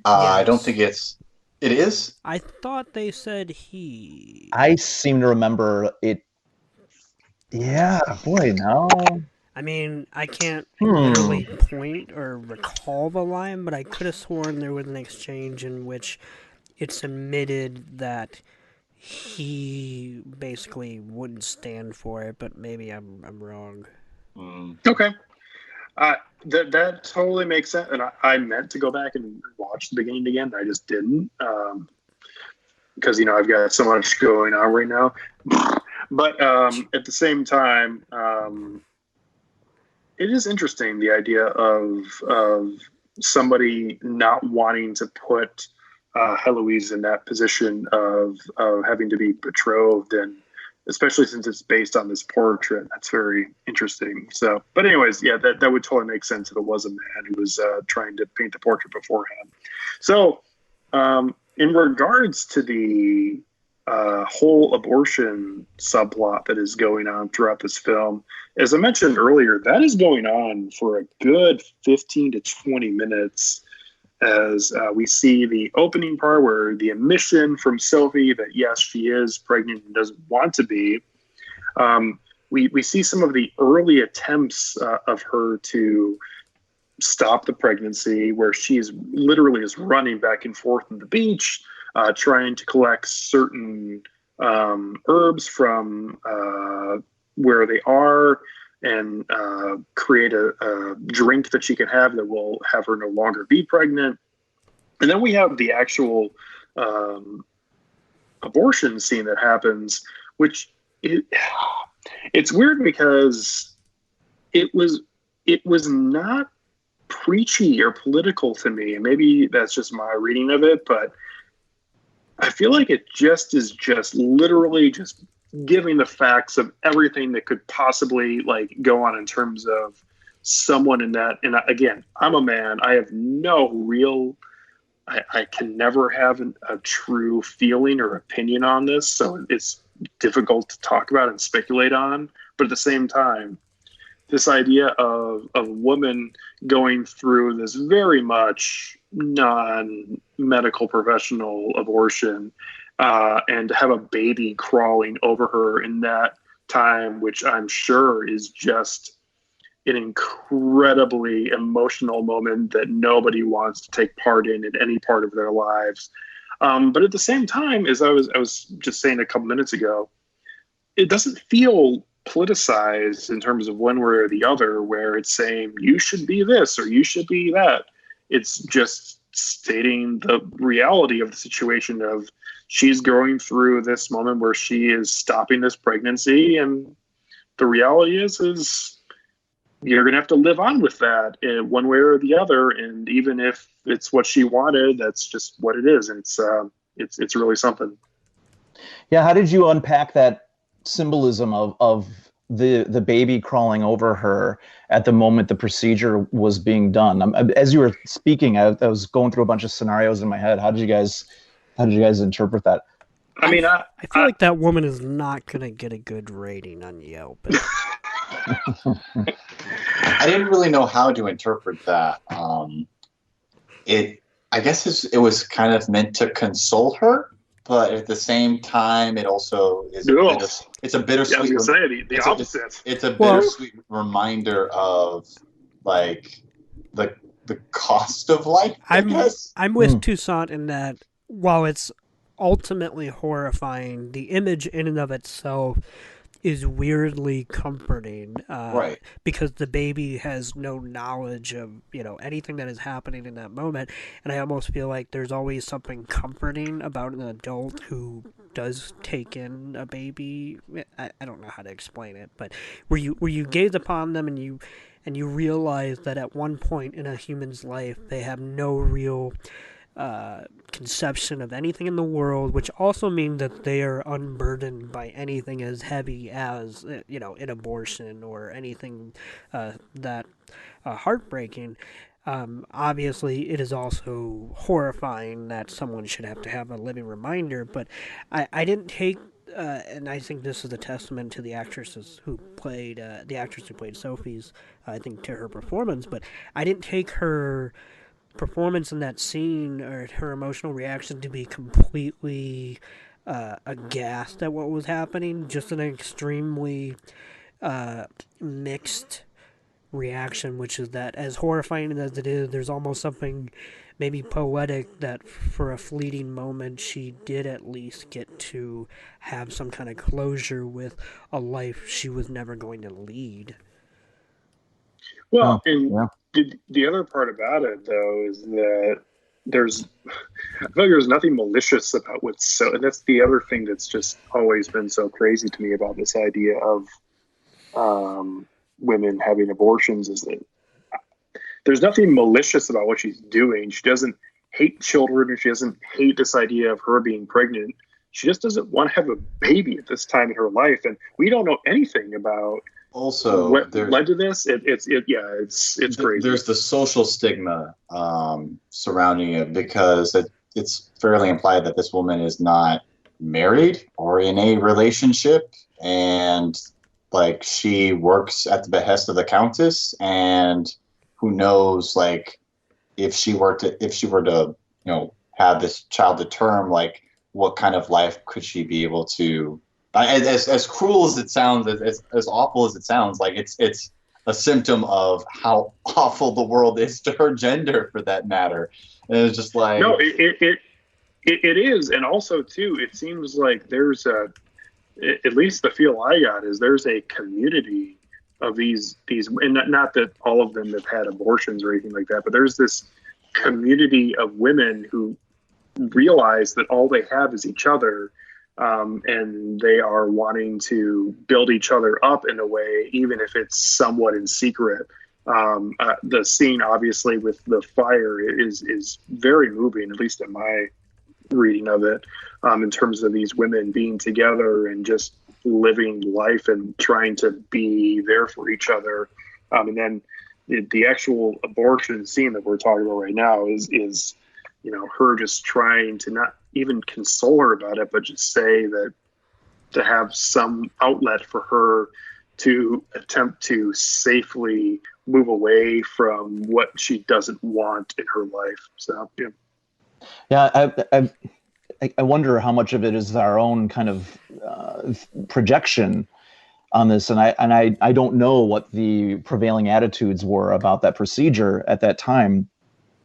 Speaker 8: I don't think it is.
Speaker 1: I thought they said he.
Speaker 9: I seem to remember it. Yeah, boy, no.
Speaker 1: I mean, I can't literally point or recall the line, but I could have sworn there was an exchange in which it's admitted that he basically wouldn't stand for it, but maybe I'm wrong.
Speaker 7: Okay. That totally makes sense. And I meant to go back and watch the beginning again. I just didn't. Because, I've got so much going on right now. But at the same time, it is interesting, the idea of somebody not wanting to put Heloise in that position of having to be betrothed, and especially since it's based on this portrait. That's very interesting. So, but anyways, yeah, that would totally make sense if it was a man who was trying to paint the portrait beforehand. So, in regards to the whole abortion subplot that is going on throughout this film, as I mentioned earlier, that is going on for a good 15 to 20 minutes as we see the opening part where the admission from Sophie that yes, she is pregnant and doesn't want to be. We see some of the early attempts of her to stop the pregnancy, where she's literally is running back and forth on the beach, trying to collect certain herbs from where they are and create a drink that she can have that will have her no longer be pregnant. And then we have the actual abortion scene that happens, which it's weird because it was not preachy or political to me. And maybe that's just my reading of it, but I feel like it just is just literally just giving the facts of everything that could possibly go on in terms of someone in that. And again, I'm a man. I have no real, I can never have a true feeling or opinion on this. So it's difficult to talk about and speculate on. But at the same time, this idea of a woman going through this very much non-medical professional abortion, and to have a baby crawling over her in that time, which I'm sure is just an incredibly emotional moment that nobody wants to take part in any part of their lives. But at the same time, as I was just saying a couple minutes ago, it doesn't feel politicized in terms of one way or the other, where it's saying you should be this or you should be that. It's just stating the reality of the situation of she's going through this moment where she is stopping this pregnancy, and the reality is you're going to have to live on with that in one way or the other. And even if it's what she wanted, that's just what it is. And it's really something.
Speaker 9: Yeah. How did you unpack that symbolism of the baby crawling over her at the moment the procedure was being done? As you were speaking, I was going through a bunch of scenarios in my head. How did you guys interpret that?
Speaker 7: I mean, I
Speaker 1: feel like that woman is not going to get a good rating on Yelp.
Speaker 8: I didn't really know how to interpret that. I guess it was kind of meant to console her, but at the same time, it also is it's a bittersweet.
Speaker 7: I was going to say the opposite.
Speaker 8: It's a bittersweet reminder of the cost of life.
Speaker 1: I'm with Toussaint in that while it's ultimately horrifying, the image in and of itself is weirdly comforting,
Speaker 8: right?
Speaker 1: Because the baby has no knowledge of anything that is happening in that moment, and I almost feel like there's always something comforting about an adult who does take in a baby. I don't know how to explain it, but where you gaze upon them and you and you realize that at one point in a human's life they have no real conception of anything in the world, which also means that they are unburdened by anything as heavy as, an abortion or anything that heartbreaking. Obviously, it is also horrifying that someone should have to have a living reminder, but I didn't take, and I think this is a testament to the actress who played Sophie's, I think, to her performance, but I didn't take her performance in that scene or her emotional reaction to be completely aghast at what was happening. Just an extremely mixed reaction, which is that as horrifying as it is, there's almost something maybe poetic that for a fleeting moment she did at least get to have some kind of closure with a life she was never going to lead.
Speaker 7: Well, the other part about it, though, is that I feel like there's nothing malicious about and that's the other thing that's just always been so crazy to me about this idea of women having abortions, is that there's nothing malicious about what she's doing. She doesn't hate children, or she doesn't hate this idea of her being pregnant. She just doesn't want to have a baby at this time in her life, and we don't know anything about what led to this. It's crazy.
Speaker 8: There's the social stigma surrounding it, because it's fairly implied that this woman is not married or in a relationship, and like she works at the behest of the Countess, and who knows, like if she were to have this child to term, like what kind of life could she be able to? As cruel as it sounds, as awful as it sounds, like it's a symptom of how awful the world is to her gender, for that matter. And it's just like,
Speaker 7: no, it is, and also too, it seems like there's at least the feel I got is there's a community of these, and not that all of them have had abortions or anything like that, but there's this community of women who realize that all they have is each other. And they are wanting to build each other up in a way, even if it's somewhat in secret. The scene, obviously, with the fire is very moving, at least in my reading of it, in terms of these women being together and just living life and trying to be there for each other. And then the actual abortion scene that we're talking about right now is her just trying to not even console her about it, but just say that to have some outlet for her to attempt to safely move away from what she doesn't want in her life. So, yeah.
Speaker 9: Yeah, I wonder how much of it is our own kind of projection on this, and I don't know what the prevailing attitudes were about that procedure at that time.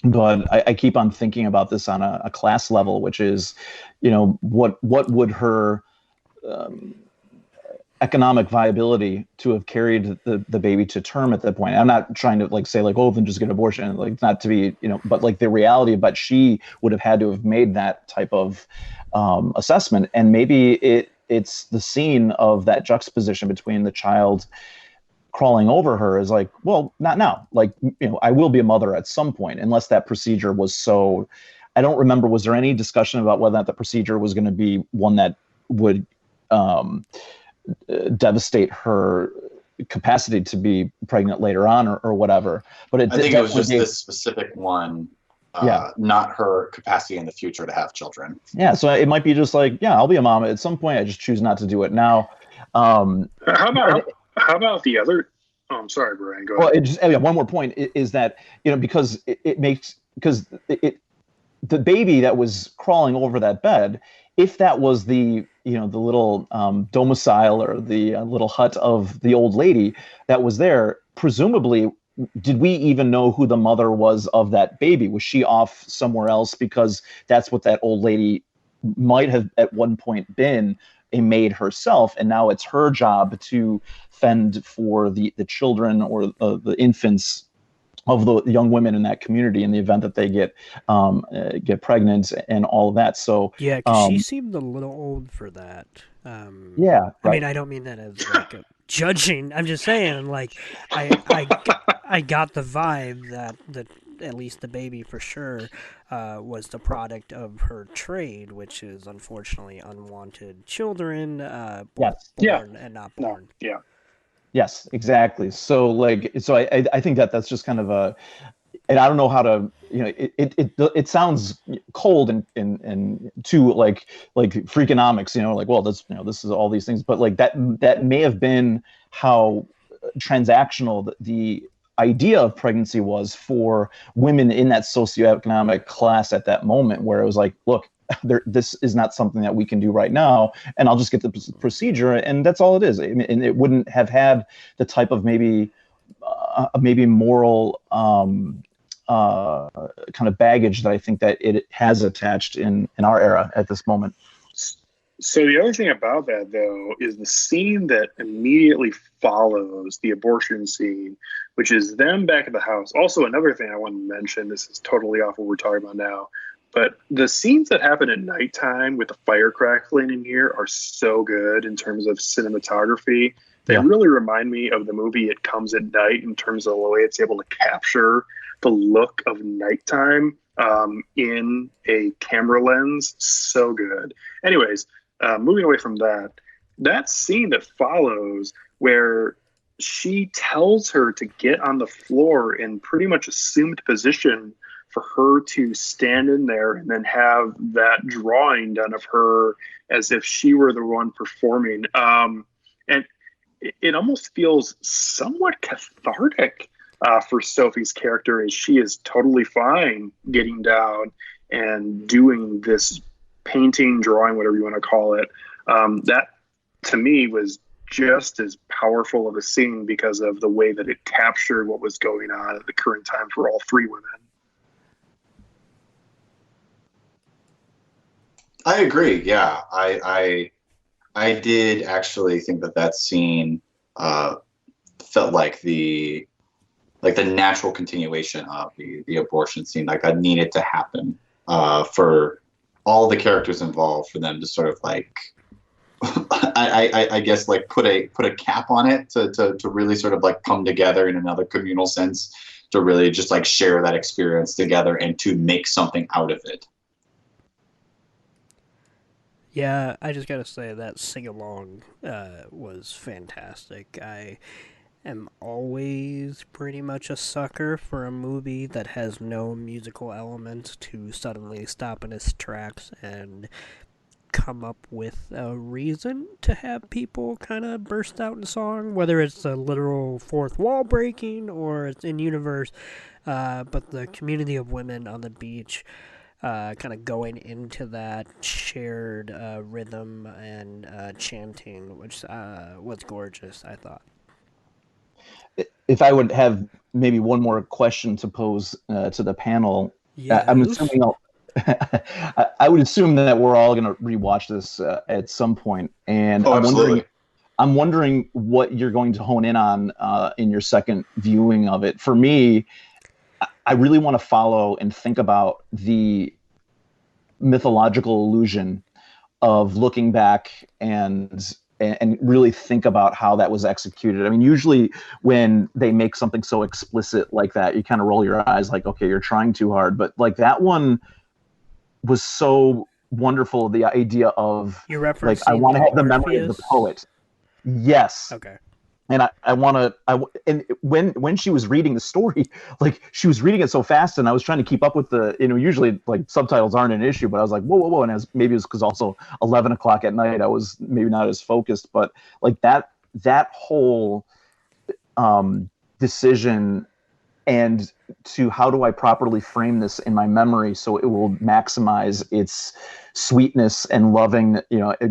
Speaker 9: But I keep on thinking about this on a class level, which is, what would her economic viability to have carried the baby to term at that point. I'm not trying to say then just get an abortion, not to be, but like the reality, but she would have had to have made that type of assessment. And maybe it's the scene of that juxtaposition between the child crawling over her is like, well, not now. I will be a mother at some point, unless that procedure was so. I don't remember. Was there any discussion about whether or not the procedure was going to be one that would devastate her capacity to be pregnant later on, or whatever? But
Speaker 8: I think it was just this specific one. Not her capacity in the future to have children. Yeah,
Speaker 9: so it might be just I'll be a mom at some point. I just choose not to do it now.
Speaker 7: How about the other? Oh, I'm sorry, Brian. Go ahead.
Speaker 9: Well, one more point is that because the baby that was crawling over that bed, if that was the little domicile or the little hut of the old lady that was there, presumably, did we even know who the mother was of that baby? Was she off somewhere else because that's what that old lady might have at one point been? A maid herself, and now it's her job to fend for the children or the infants of the young women in that community in the event that they get pregnant and all of that. So
Speaker 1: yeah, 'cause she seemed a little old for that.
Speaker 9: Yeah, right.
Speaker 1: I mean, I don't mean that as judging. I'm just saying, like, I got the vibe that at least the baby for sure was the product of her trade, which is unfortunately unwanted children,
Speaker 9: Yes.
Speaker 1: born and not born.
Speaker 7: Yeah.
Speaker 9: Yes, exactly. So I think that's just kind of and I don't know how to, it sounds cold and too like Freakonomics, like, well, this is all these things, but like that may have been how transactional the idea of pregnancy was for women in that socioeconomic class at that moment, where it was like, look, this is not something that we can do right now, and I'll just get the procedure, and that's all it is. And it wouldn't have had the type of maybe moral kind of baggage that I think that it has attached in our era at this moment.
Speaker 7: So the other thing about that, though, is the scene that immediately follows the abortion scene, which is them back at the house. Also, another thing I want to mention, this is totally off what we're talking about now, but the scenes that happen at nighttime with the fire crackling in here are so good in terms of cinematography. They really remind me of the movie It Comes at Night in terms of the way it's able to capture the look of nighttime in a camera lens. So good. Anyways, moving away from that scene that follows where she tells her to get on the floor in pretty much assumed position for her to stand in there and then have that drawing done of her as if she were the one performing. And it almost feels somewhat cathartic for Sophie's character, as she is totally fine getting down and doing this painting, drawing, whatever you want to call it. That, to me, was just as powerful of a scene because of the way that it captured what was going on at the current time for all three women.
Speaker 8: I agree. Yeah, I did actually think that scene felt like the natural continuation of the abortion scene. Like, that needed to happen for all the characters involved, for them to sort of like, I guess, like put a cap on it to really sort of like come together in another communal sense, to really just like share that experience together and to make something out of it.
Speaker 1: Yeah, I just gotta say that sing-along was fantastic. I am always pretty much a sucker for a movie that has no musical element to suddenly stop in its tracks and come up with a reason to have people kind of burst out in song, whether it's a literal fourth wall breaking or it's in universe. But the community of women on the beach, kind of going into that shared rhythm and chanting, which was gorgeous, I thought.
Speaker 9: If I would have maybe one more question to pose to the panel,
Speaker 1: yes.
Speaker 9: I'm assuming I would assume that we're all going to rewatch this at some point, and I'm wondering what you're going to hone in on in your second viewing of it. For me, I really want to follow and think about the mythological illusion of looking back and really think about how that was executed. I mean, usually when they make something so explicit like that, you kind of roll your eyes like, okay, you're trying too hard. But like, that one was so wonderful. The idea of, like, I want to have the memory of the poet. Yes.
Speaker 1: Okay.
Speaker 9: And and when she was reading the story, like, she was reading it so fast, and I was trying to keep up with the, usually like subtitles aren't an issue, but I was like, whoa. And maybe it was because also 11 o'clock at night, I was maybe not as focused, but like that whole decision, and to how do I properly frame this in my memory so it will maximize its sweetness and loving,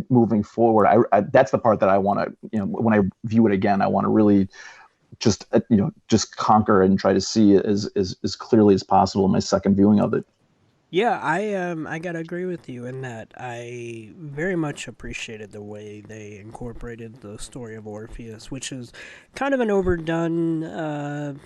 Speaker 9: moving forward. I that's the part that I want to, when I view it again, I want to really just conquer and try to see it as clearly as possible in my second viewing of it.
Speaker 1: Yeah, I gotta agree with you in that I very much appreciated the way they incorporated the story of Orpheus, which is kind of an overdone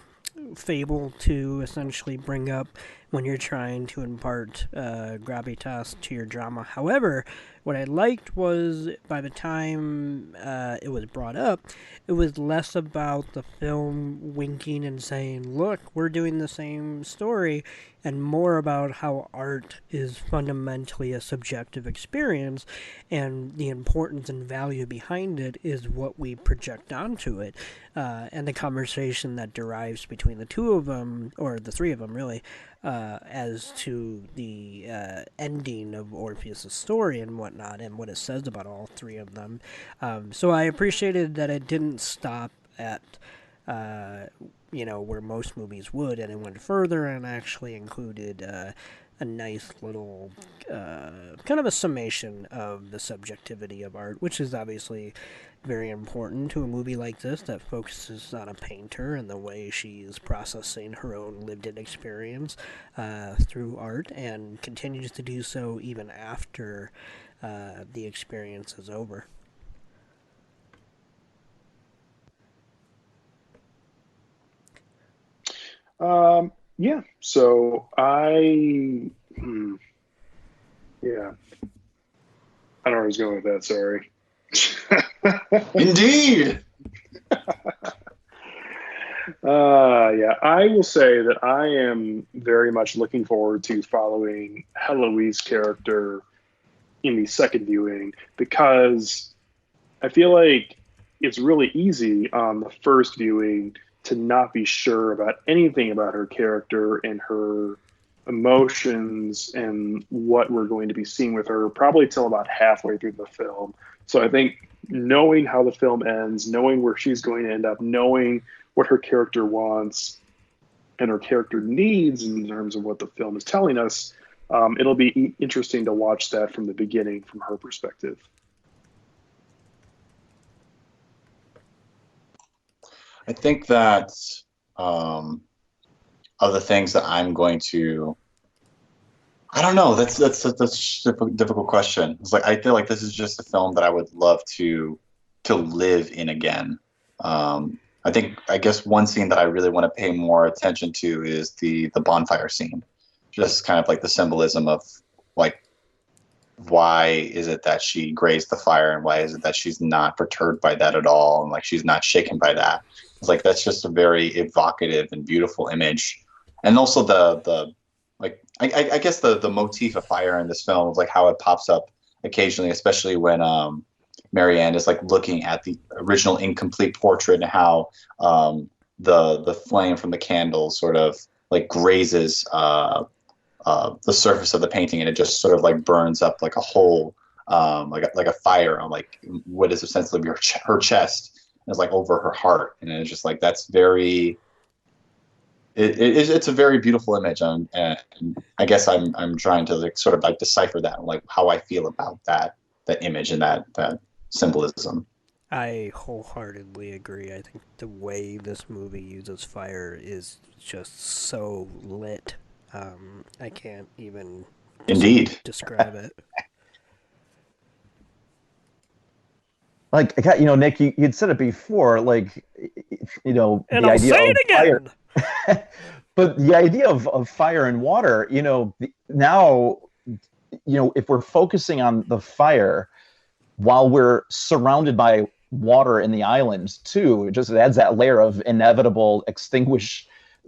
Speaker 1: fable to essentially bring up when you're trying to impart gravitas to your drama. However, what I liked was by the time it was brought up, it was less about the film winking and saying, look, we're doing the same story, and more about how art is fundamentally a subjective experience, and the importance and value behind it is what we project onto it, and the conversation that derives between the two of them, or the three of them really, as to the ending of Orpheus' story and whatnot, and what it says about all three of them. So I appreciated that it didn't stop at where most movies would, and it went further and actually included a nice little kind of a summation of the subjectivity of art, which is obviously very important to a movie like this that focuses on a painter and the way she is processing her own lived-in experience through art, and continues to do so even after the experience is over.
Speaker 7: Yeah, so I don't know where I was going with that, sorry.
Speaker 8: Indeed!
Speaker 7: Yeah, I will say that I am very much looking forward to following Heloise' character in the second viewing, because I feel like it's really easy on the first viewing to not be sure about anything about her character and her emotions and what we're going to be seeing with her probably till about halfway through the film. So I think knowing how the film ends, knowing where she's going to end up, knowing what her character wants and her character needs in terms of what the film is telling us, it'll be interesting to watch that from the beginning from her perspective.
Speaker 8: I think that of the things that I'm going to, I don't know. That's a difficult question. It's like I feel like this is just a film that I would love to live in again. I guess one scene that I really want to pay more attention to is the bonfire scene. Just kind of like the symbolism of like, why is it that she grazed the fire, and why is it that she's not perturbed by that at all, and like she's not shaken by that. It's like that's just a very evocative and beautiful image. And also the like I guess the motif of fire in this film is like how it pops up occasionally, especially when Marianne is like looking at the original incomplete portrait, and how the flame from the candle sort of like grazes the surface of the painting, and it just sort of like burns up like a hole, like a fire on like what is essentially her chest. It's like over her heart, and it's just like that's very. It's a very beautiful image, and I guess I'm trying to like sort of like decipher that, like how I feel about that image and that symbolism.
Speaker 1: I wholeheartedly agree. I think the way this movie uses fire is just so lit. I can't even
Speaker 8: Indeed
Speaker 1: describe it.
Speaker 9: Like, Nick, you had said it before, like,
Speaker 1: And
Speaker 9: the
Speaker 1: I'll
Speaker 9: idea
Speaker 1: say
Speaker 9: of
Speaker 1: it again.
Speaker 9: fire. But the idea of fire and water, now, if we're focusing on the fire while we're surrounded by water in the island too, it adds that layer of inevitable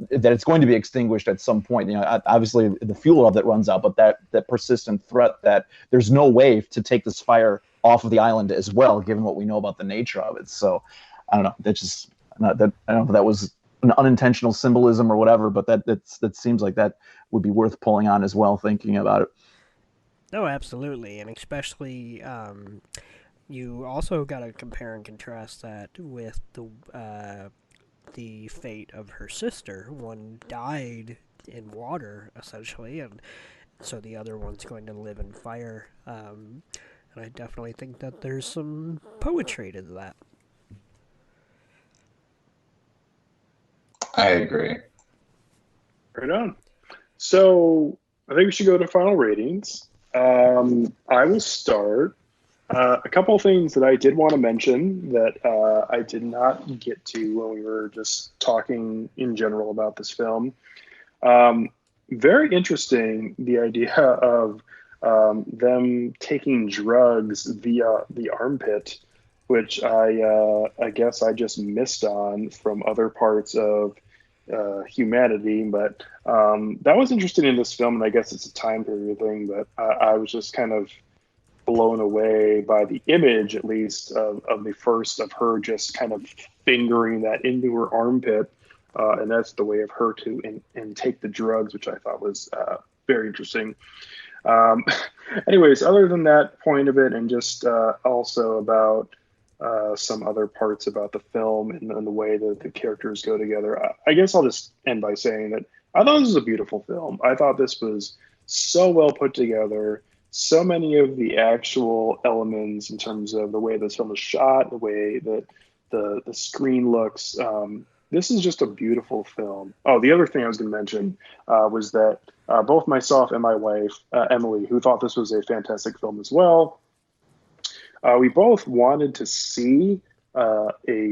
Speaker 9: that it's going to be extinguished at some point. Obviously the fuel of it runs out, but that persistent threat that there's no way to take this fire off of the island as well, given what we know about the nature of it. So I don't know. I don't know if that was an unintentional symbolism or whatever, but that seems like that would be worth pulling on as well, thinking about it.
Speaker 1: No, absolutely, and especially you also got to compare and contrast that with the fate of her sister. One died in water, essentially, and so the other one's going to live in fire. And I definitely think that there's some poetry to that.
Speaker 8: I agree.
Speaker 7: Right on. So I think we should go to final ratings. I will start. A couple of things that I did want to mention that I did not get to when we were just talking in general about this film. very interesting, the idea of them taking drugs via the armpit, which I guess I just missed on from other parts of humanity. But that was interesting in this film, and I guess it's a time period thing. But I was just kind of blown away by the image, at least, of the first of her just kind of fingering that into her armpit. And that's the way of her to and take the drugs, which I thought was very interesting. Anyways, other than that point of it, and just also about some other parts about the film and the way that the characters go together, I guess I'll just end by saying that I thought this was a beautiful film. I thought this was so well put together. So many of the actual elements in terms of the way this film is shot, the way that the screen looks. This is just a beautiful film. Oh, the other thing I was going to mention was that both myself and my wife, Emily, who thought this was a fantastic film as well, we both wanted to see even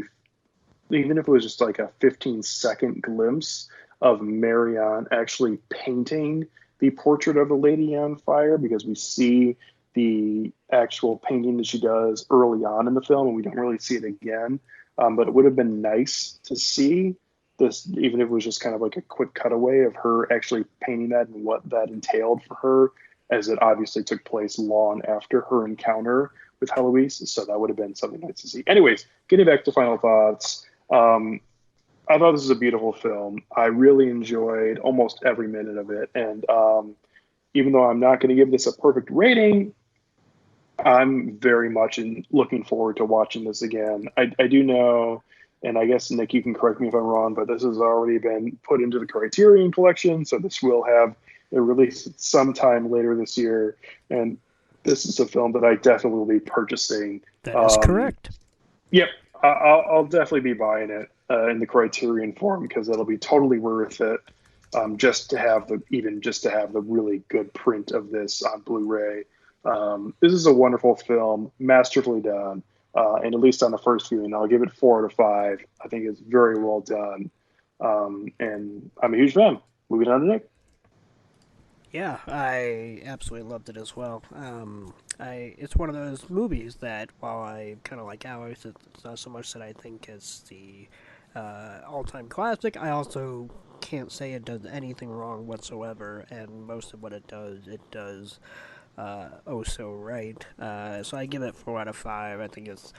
Speaker 7: if it was just like a 15-second glimpse of Merlant actually painting the portrait of the lady on fire, because we see the actual painting that she does early on in the film, and we don't really see it again. But it would have been nice to see this, even if it was just kind of like a quick cutaway of her actually painting that and what that entailed for her, as it obviously took place long after her encounter with Heloise. So that would have been something nice to see. Anyways, getting back to final thoughts, I thought this was a beautiful film. I really enjoyed almost every minute of it. And even though I'm not going to give this a perfect rating, I'm very much looking forward to watching this again. I do know, and I guess, Nick, you can correct me if I'm wrong, but this has already been put into the Criterion Collection, so this will have a release sometime later this year. And this is a film that I definitely will be purchasing.
Speaker 1: That is correct.
Speaker 7: Yep, I'll definitely be buying it in the Criterion form, because it'll be totally worth it. Just to have the really good print of this on Blu-ray. This is a wonderful film, masterfully done, and at least on the first viewing, I'll give it 4 out of 5. I think it's very well done, and I'm a huge fan. Moving on to Nick.
Speaker 1: Yeah, I absolutely loved it as well. It's one of those movies that, while I kind of like Alex, it's not so much that I think it's the all-time classic. I also can't say it does anything wrong whatsoever, and most of what it does oh so right. So I give it 4 out of 5. I think it's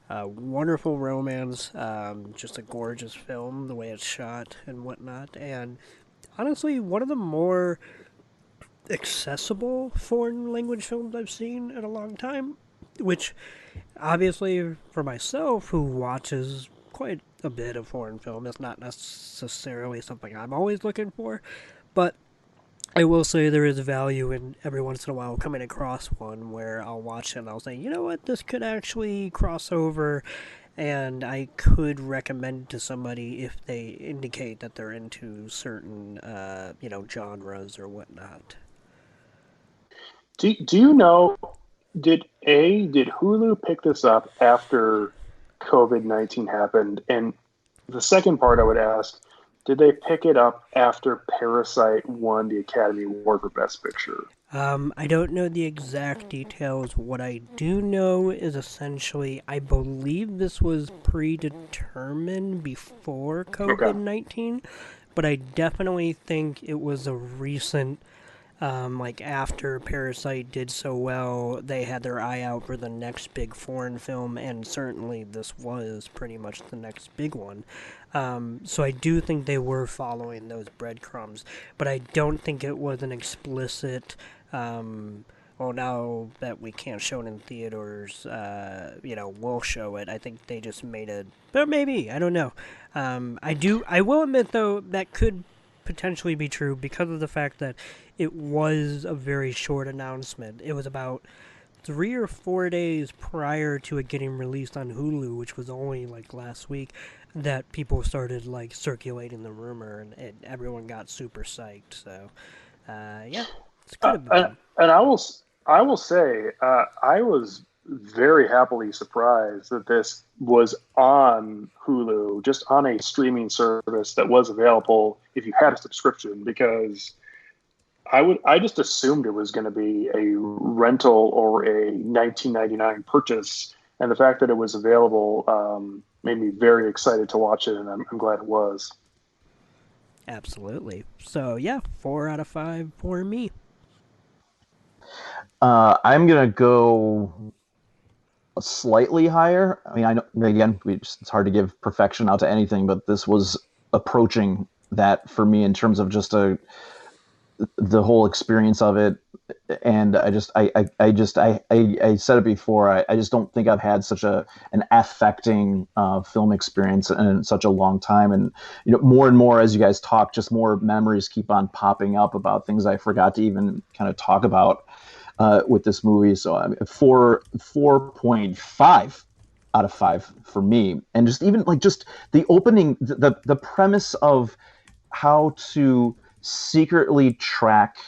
Speaker 1: a wonderful romance, just a gorgeous film, the way it's shot and whatnot, and honestly, one of the more accessible foreign language films I've seen in a long time, which obviously for myself, who watches quite a bit of foreign film, is not necessarily something I'm always looking for, but I will say there is value in every once in a while coming across one where I'll watch it and I'll say, you know what, this could actually cross over, and I could recommend to somebody if they indicate that they're into certain genres or whatnot.
Speaker 7: Do you know, did Hulu pick this up after COVID-19 happened? And the second part I would ask, did they pick it up after Parasite won the Academy Award for Best Picture?
Speaker 1: I don't know the exact details. What I do know is essentially, I believe this was predetermined before COVID-19, but I definitely think it was a recent, after Parasite did so well, they had their eye out for the next big foreign film, and certainly this was pretty much the next big one. So I do think they were following those breadcrumbs, but I don't think it was an explicit, now that we can't show it in theaters, we'll show it. I think they just made it, but maybe, I don't know. I will admit, though, that could potentially be true because of the fact that it was a very short announcement. It was about 3 or 4 days prior to it getting released on Hulu, which was only last week, that people started circulating the rumor, and everyone got super psyched. So, yeah, it's could have been.
Speaker 7: And I will say, I was very happily surprised that this was on Hulu, just on a streaming service that was available if you had a subscription, because I just assumed it was going to be a rental or a 1999 purchase, and the fact that it was available made me very excited to watch it, and I'm glad it was.
Speaker 1: Absolutely. So yeah, 4 out of 5 for me.
Speaker 9: I'm gonna go slightly higher. I mean, I know again, it's hard to give perfection out to anything, but this was approaching that for me in terms of just the whole experience of it. And I said it before. I just don't think I've had such an affecting film experience in such a long time. And more and more as you guys talk, just more memories keep on popping up about things I forgot to even kind of talk about with this movie. So I mean, 4.5 out of 5 for me. And just even like just the opening, the premise of how to secretly track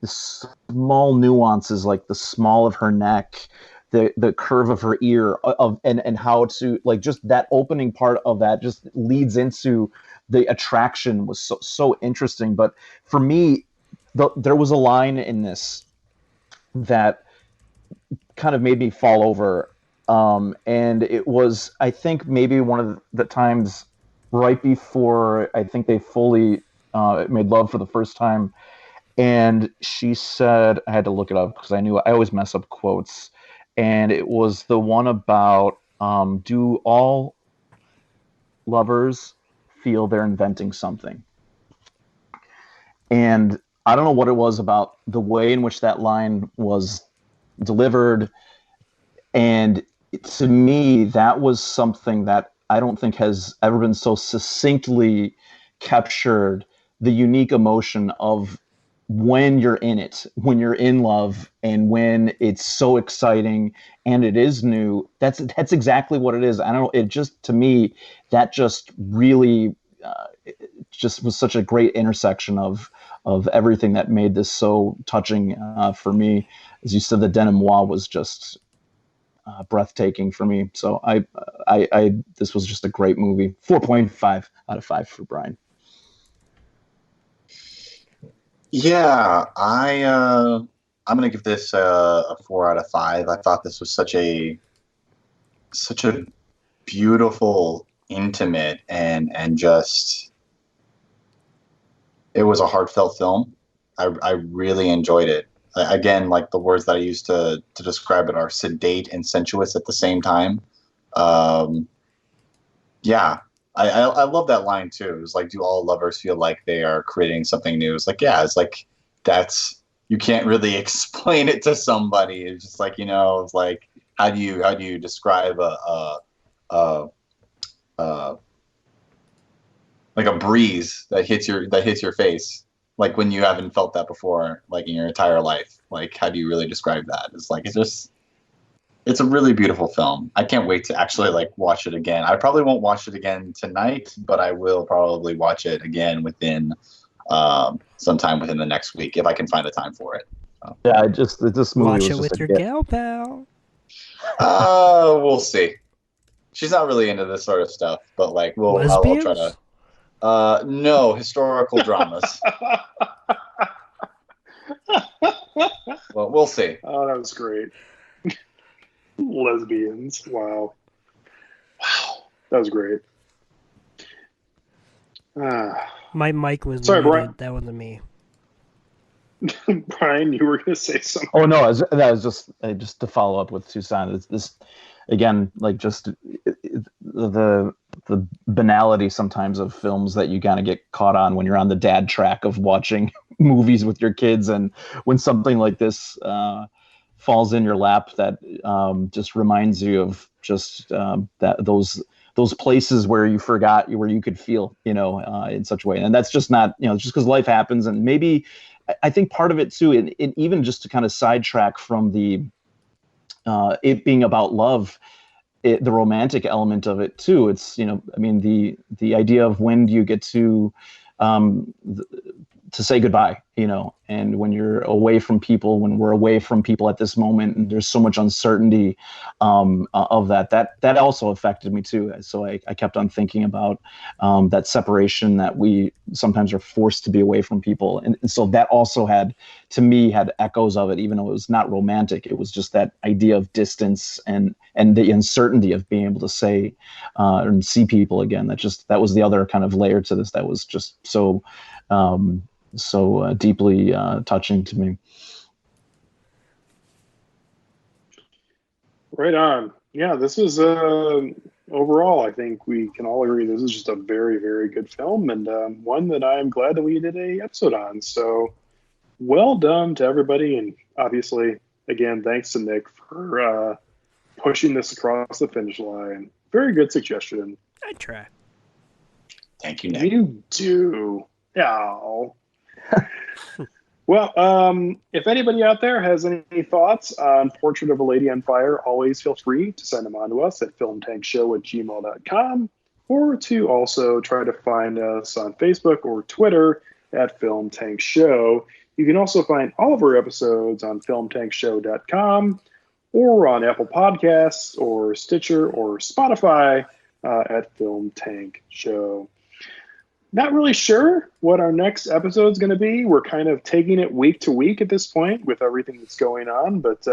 Speaker 9: the small nuances, like the small of her neck, the curve of her ear, and how to like just that opening part of that just leads into the attraction was so interesting. But for me, there was a line in this that kind of made me fall over, and it was, I think, maybe one of the times right before I think they fully made love for the first time. And she said, I had to look it up because I knew I always mess up quotes. And it was the one about, do all lovers feel they're inventing something? And I don't know what it was about the way in which that line was delivered. And to me, that was something that I don't think has ever been so succinctly captured the unique emotion of when you're in it, when you're in love, and when it's so exciting and it is new. That's exactly what it is. I don't know. It just, to me, that just really just was such a great intersection of everything that made this so touching for me. As you said, the denouement was just breathtaking for me. So I this was just a great movie. 4.5 out of 5 for Brian.
Speaker 8: Yeah, I'm gonna give this a 4 out of 5. I thought this was such a beautiful, intimate, and just, it was a heartfelt film. I really enjoyed it. Again, like the words that I used to describe it are sedate and sensuous at the same time. Yeah. I love that line too. It's like, do all lovers feel like they are creating something new? It's like, yeah, it's like, you can't really explain it to somebody. It's just like, it's like, how do you describe like a breeze that hits your face, like when you haven't felt that before, like in your entire life? Like, how do you really describe that? It's like, it's a really beautiful film. I can't wait to actually like watch it again. I probably won't watch it again tonight, but I will probably watch it again within sometime within the next week if I can find the time for it. So.
Speaker 9: Yeah, this movie
Speaker 1: watch
Speaker 9: was
Speaker 1: it with your gal pal.
Speaker 8: We'll see. She's not really into this sort of stuff, but like I'll try to. No, historical dramas. Well, we'll see.
Speaker 7: Oh, that was great. Lesbians. Wow. That was great.
Speaker 1: My mic was
Speaker 7: sorry,
Speaker 1: muted.
Speaker 7: Brian.
Speaker 1: That wasn't me.
Speaker 7: Brian, you were going to say something.
Speaker 9: Oh no, that was just to follow up with Susan. This again, like just the banality sometimes of films that you kind of get caught on when you're on the dad track of watching movies with your kids, and when something like this falls in your lap, that just reminds you of just that those places where you forgot where you could feel, in such a way. And that's just not, just because life happens. And maybe I think part of it too, and even just to kind of sidetrack from the it being about love, the romantic element of it too. It's, the idea of when do you get to say goodbye, and when you're away from people, when we're away from people at this moment, and there's so much uncertainty of that also affected me too. So I kept on thinking about that separation, that we sometimes are forced to be away from people. And so that also had echoes of it, even though it was not romantic. It was just that idea of distance and the uncertainty of being able to say and see people again. That was the other kind of layer to this that was just so deeply touching to me.
Speaker 7: Right on. Yeah, this was overall, I think we can all agree this is just a very, very good film, and one that I'm glad that we did a episode on. So well done to everybody, and obviously, again, thanks to Nick for pushing this across the finish line. Very good suggestion.
Speaker 1: I try.
Speaker 8: Thank you, Nick.
Speaker 7: You do. Yeah. Well, if anybody out there has any thoughts on Portrait of a Lady on Fire, always feel free to send them on to us at filmtankshow@gmail.com, or to also try to find us on Facebook or Twitter at Film Tank Show. You can also find all of our episodes on filmtankshow.com or on Apple Podcasts or Stitcher or Spotify at Film Tank Show. Not really sure what our next episode is going to be. We're kind of taking it week to week at this point with everything that's going on. But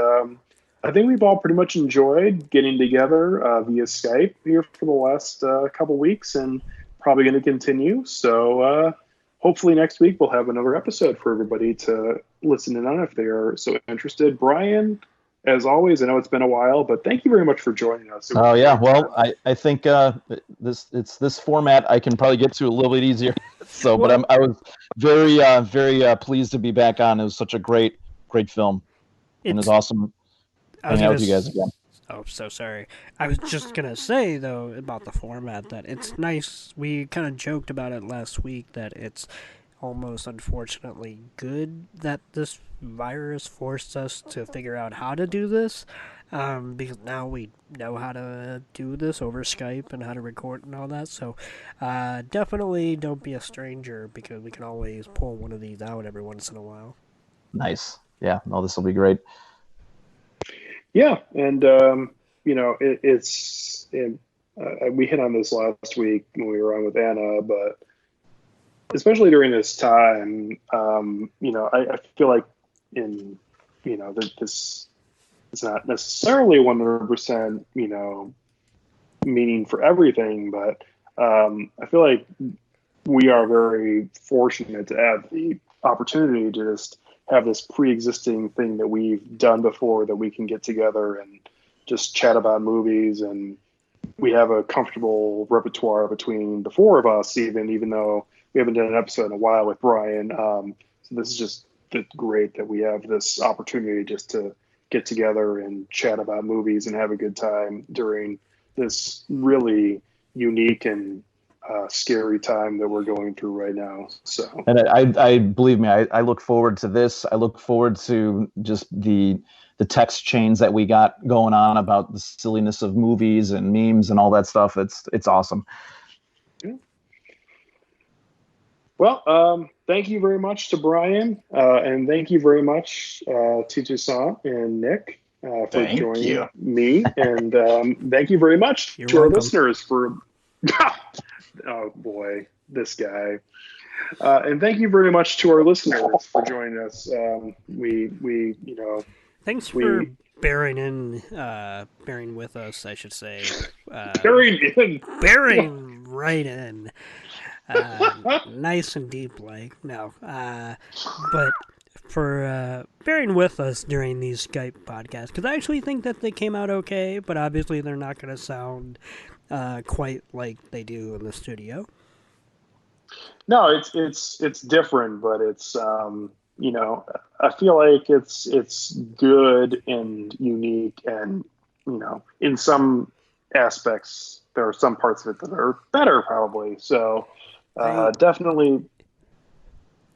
Speaker 7: I think we've all pretty much enjoyed getting together via Skype here for the last couple weeks, and probably going to continue. So hopefully next week we'll have another episode for everybody to listen in on if they are so interested. Brian, as always, I know it's been a while, but thank you very much for joining us.
Speaker 9: Oh yeah, well, I think this format I can probably get to a little bit easier. So, but I was very pleased to be back on. It was such a great film, and it was awesome hanging out with you guys again.
Speaker 1: Oh, so sorry. I was just gonna say though about the format that it's nice. We kind of joked about it last week that it's almost unfortunately good that this virus forced us to figure out how to do this, because now we know how to do this over Skype and how to record and all that. So definitely don't be a stranger, because we can always pull one of these out every once in a while.
Speaker 9: Nice. Yeah, no, this will be great.
Speaker 7: Yeah, and we hit on this last week when we were on with Anna, but especially during this time, I feel like that this is not necessarily 100%, meaning for everything, but I feel like we are very fortunate to have the opportunity to just have this pre-existing thing that we've done before, that we can get together and just chat about movies, and we have a comfortable repertoire between the four of us, even though we haven't done an episode in a while with Brian. So this is just great that we have this opportunity just to get together and chat about movies and have a good time during this really unique and scary time that we're going through right now. So,
Speaker 9: and I believe me, I look forward to this. I look forward to just the text chains that we got going on about the silliness of movies and memes and all that stuff. It's awesome.
Speaker 7: Well, thank you very much to Brian, and thank you very much to Toussaint and Nick for joining me, and thank you very much to our listeners for. Oh boy, this guy! And thank you very much to our listeners for joining us.
Speaker 1: Thanks for bearing with us, I should say. Bearing right in. Nice and deep, but for bearing with us during these Skype podcasts, because I actually think that they came out okay, but obviously they're not going to sound quite like they do in the studio.
Speaker 7: No, it's different, but it's I feel like it's good and unique, and in some aspects there are some parts of it that are better, probably. So. Definitely.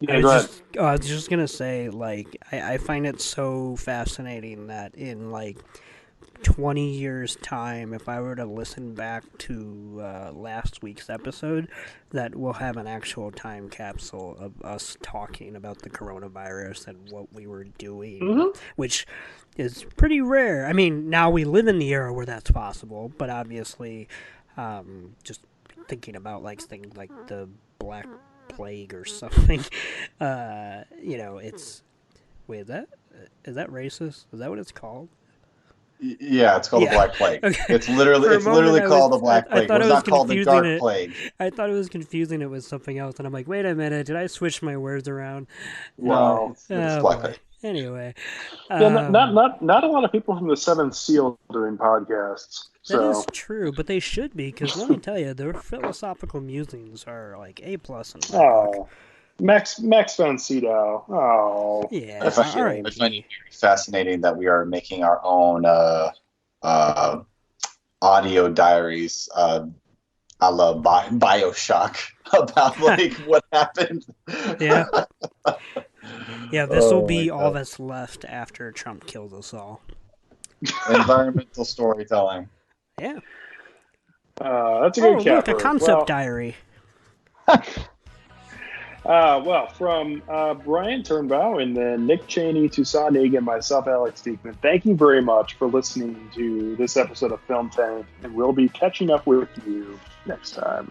Speaker 7: Yeah,
Speaker 1: I was just gonna say, I find it so fascinating that in 20 years' time, if I were to listen back to last week's episode, that we'll have an actual time capsule of us talking about the coronavirus and what we were doing, which is pretty rare. I mean, now we live in the era where that's possible, but obviously, just thinking about like things like the Black Plague or something, it's... Wait, is that racist? Is that what it's called?
Speaker 8: Yeah, it's called the Black Plague.
Speaker 1: Okay.
Speaker 8: It's literally called the Black Plague. It's not called the Dark Plague.
Speaker 1: I thought it was confusing it with something else, and I'm like, wait a minute, did I switch my words around?
Speaker 8: No, it's Black Plague.
Speaker 1: Anyway,
Speaker 7: not a lot of people from the Seventh Seal doing podcasts. So.
Speaker 1: That is true, but they should be, because let me tell you, their philosophical musings are like A+ in my book.
Speaker 7: Max von Sydow. Oh.
Speaker 1: Yeah.
Speaker 8: I find it very fascinating that we are making our own audio diaries a la Bioshock about like what happened.
Speaker 1: Yeah. Yeah, this will be all that's left after Trump kills us all.
Speaker 8: Environmental storytelling.
Speaker 1: Yeah.
Speaker 7: That's a good
Speaker 1: look, a concept diary.
Speaker 7: From Brian Turnbow and then Nick Cheney, Toussaint Nagin, and myself, Alex Diekman, thank you very much for listening to this episode of Film Tank, and we'll be catching up with you next time.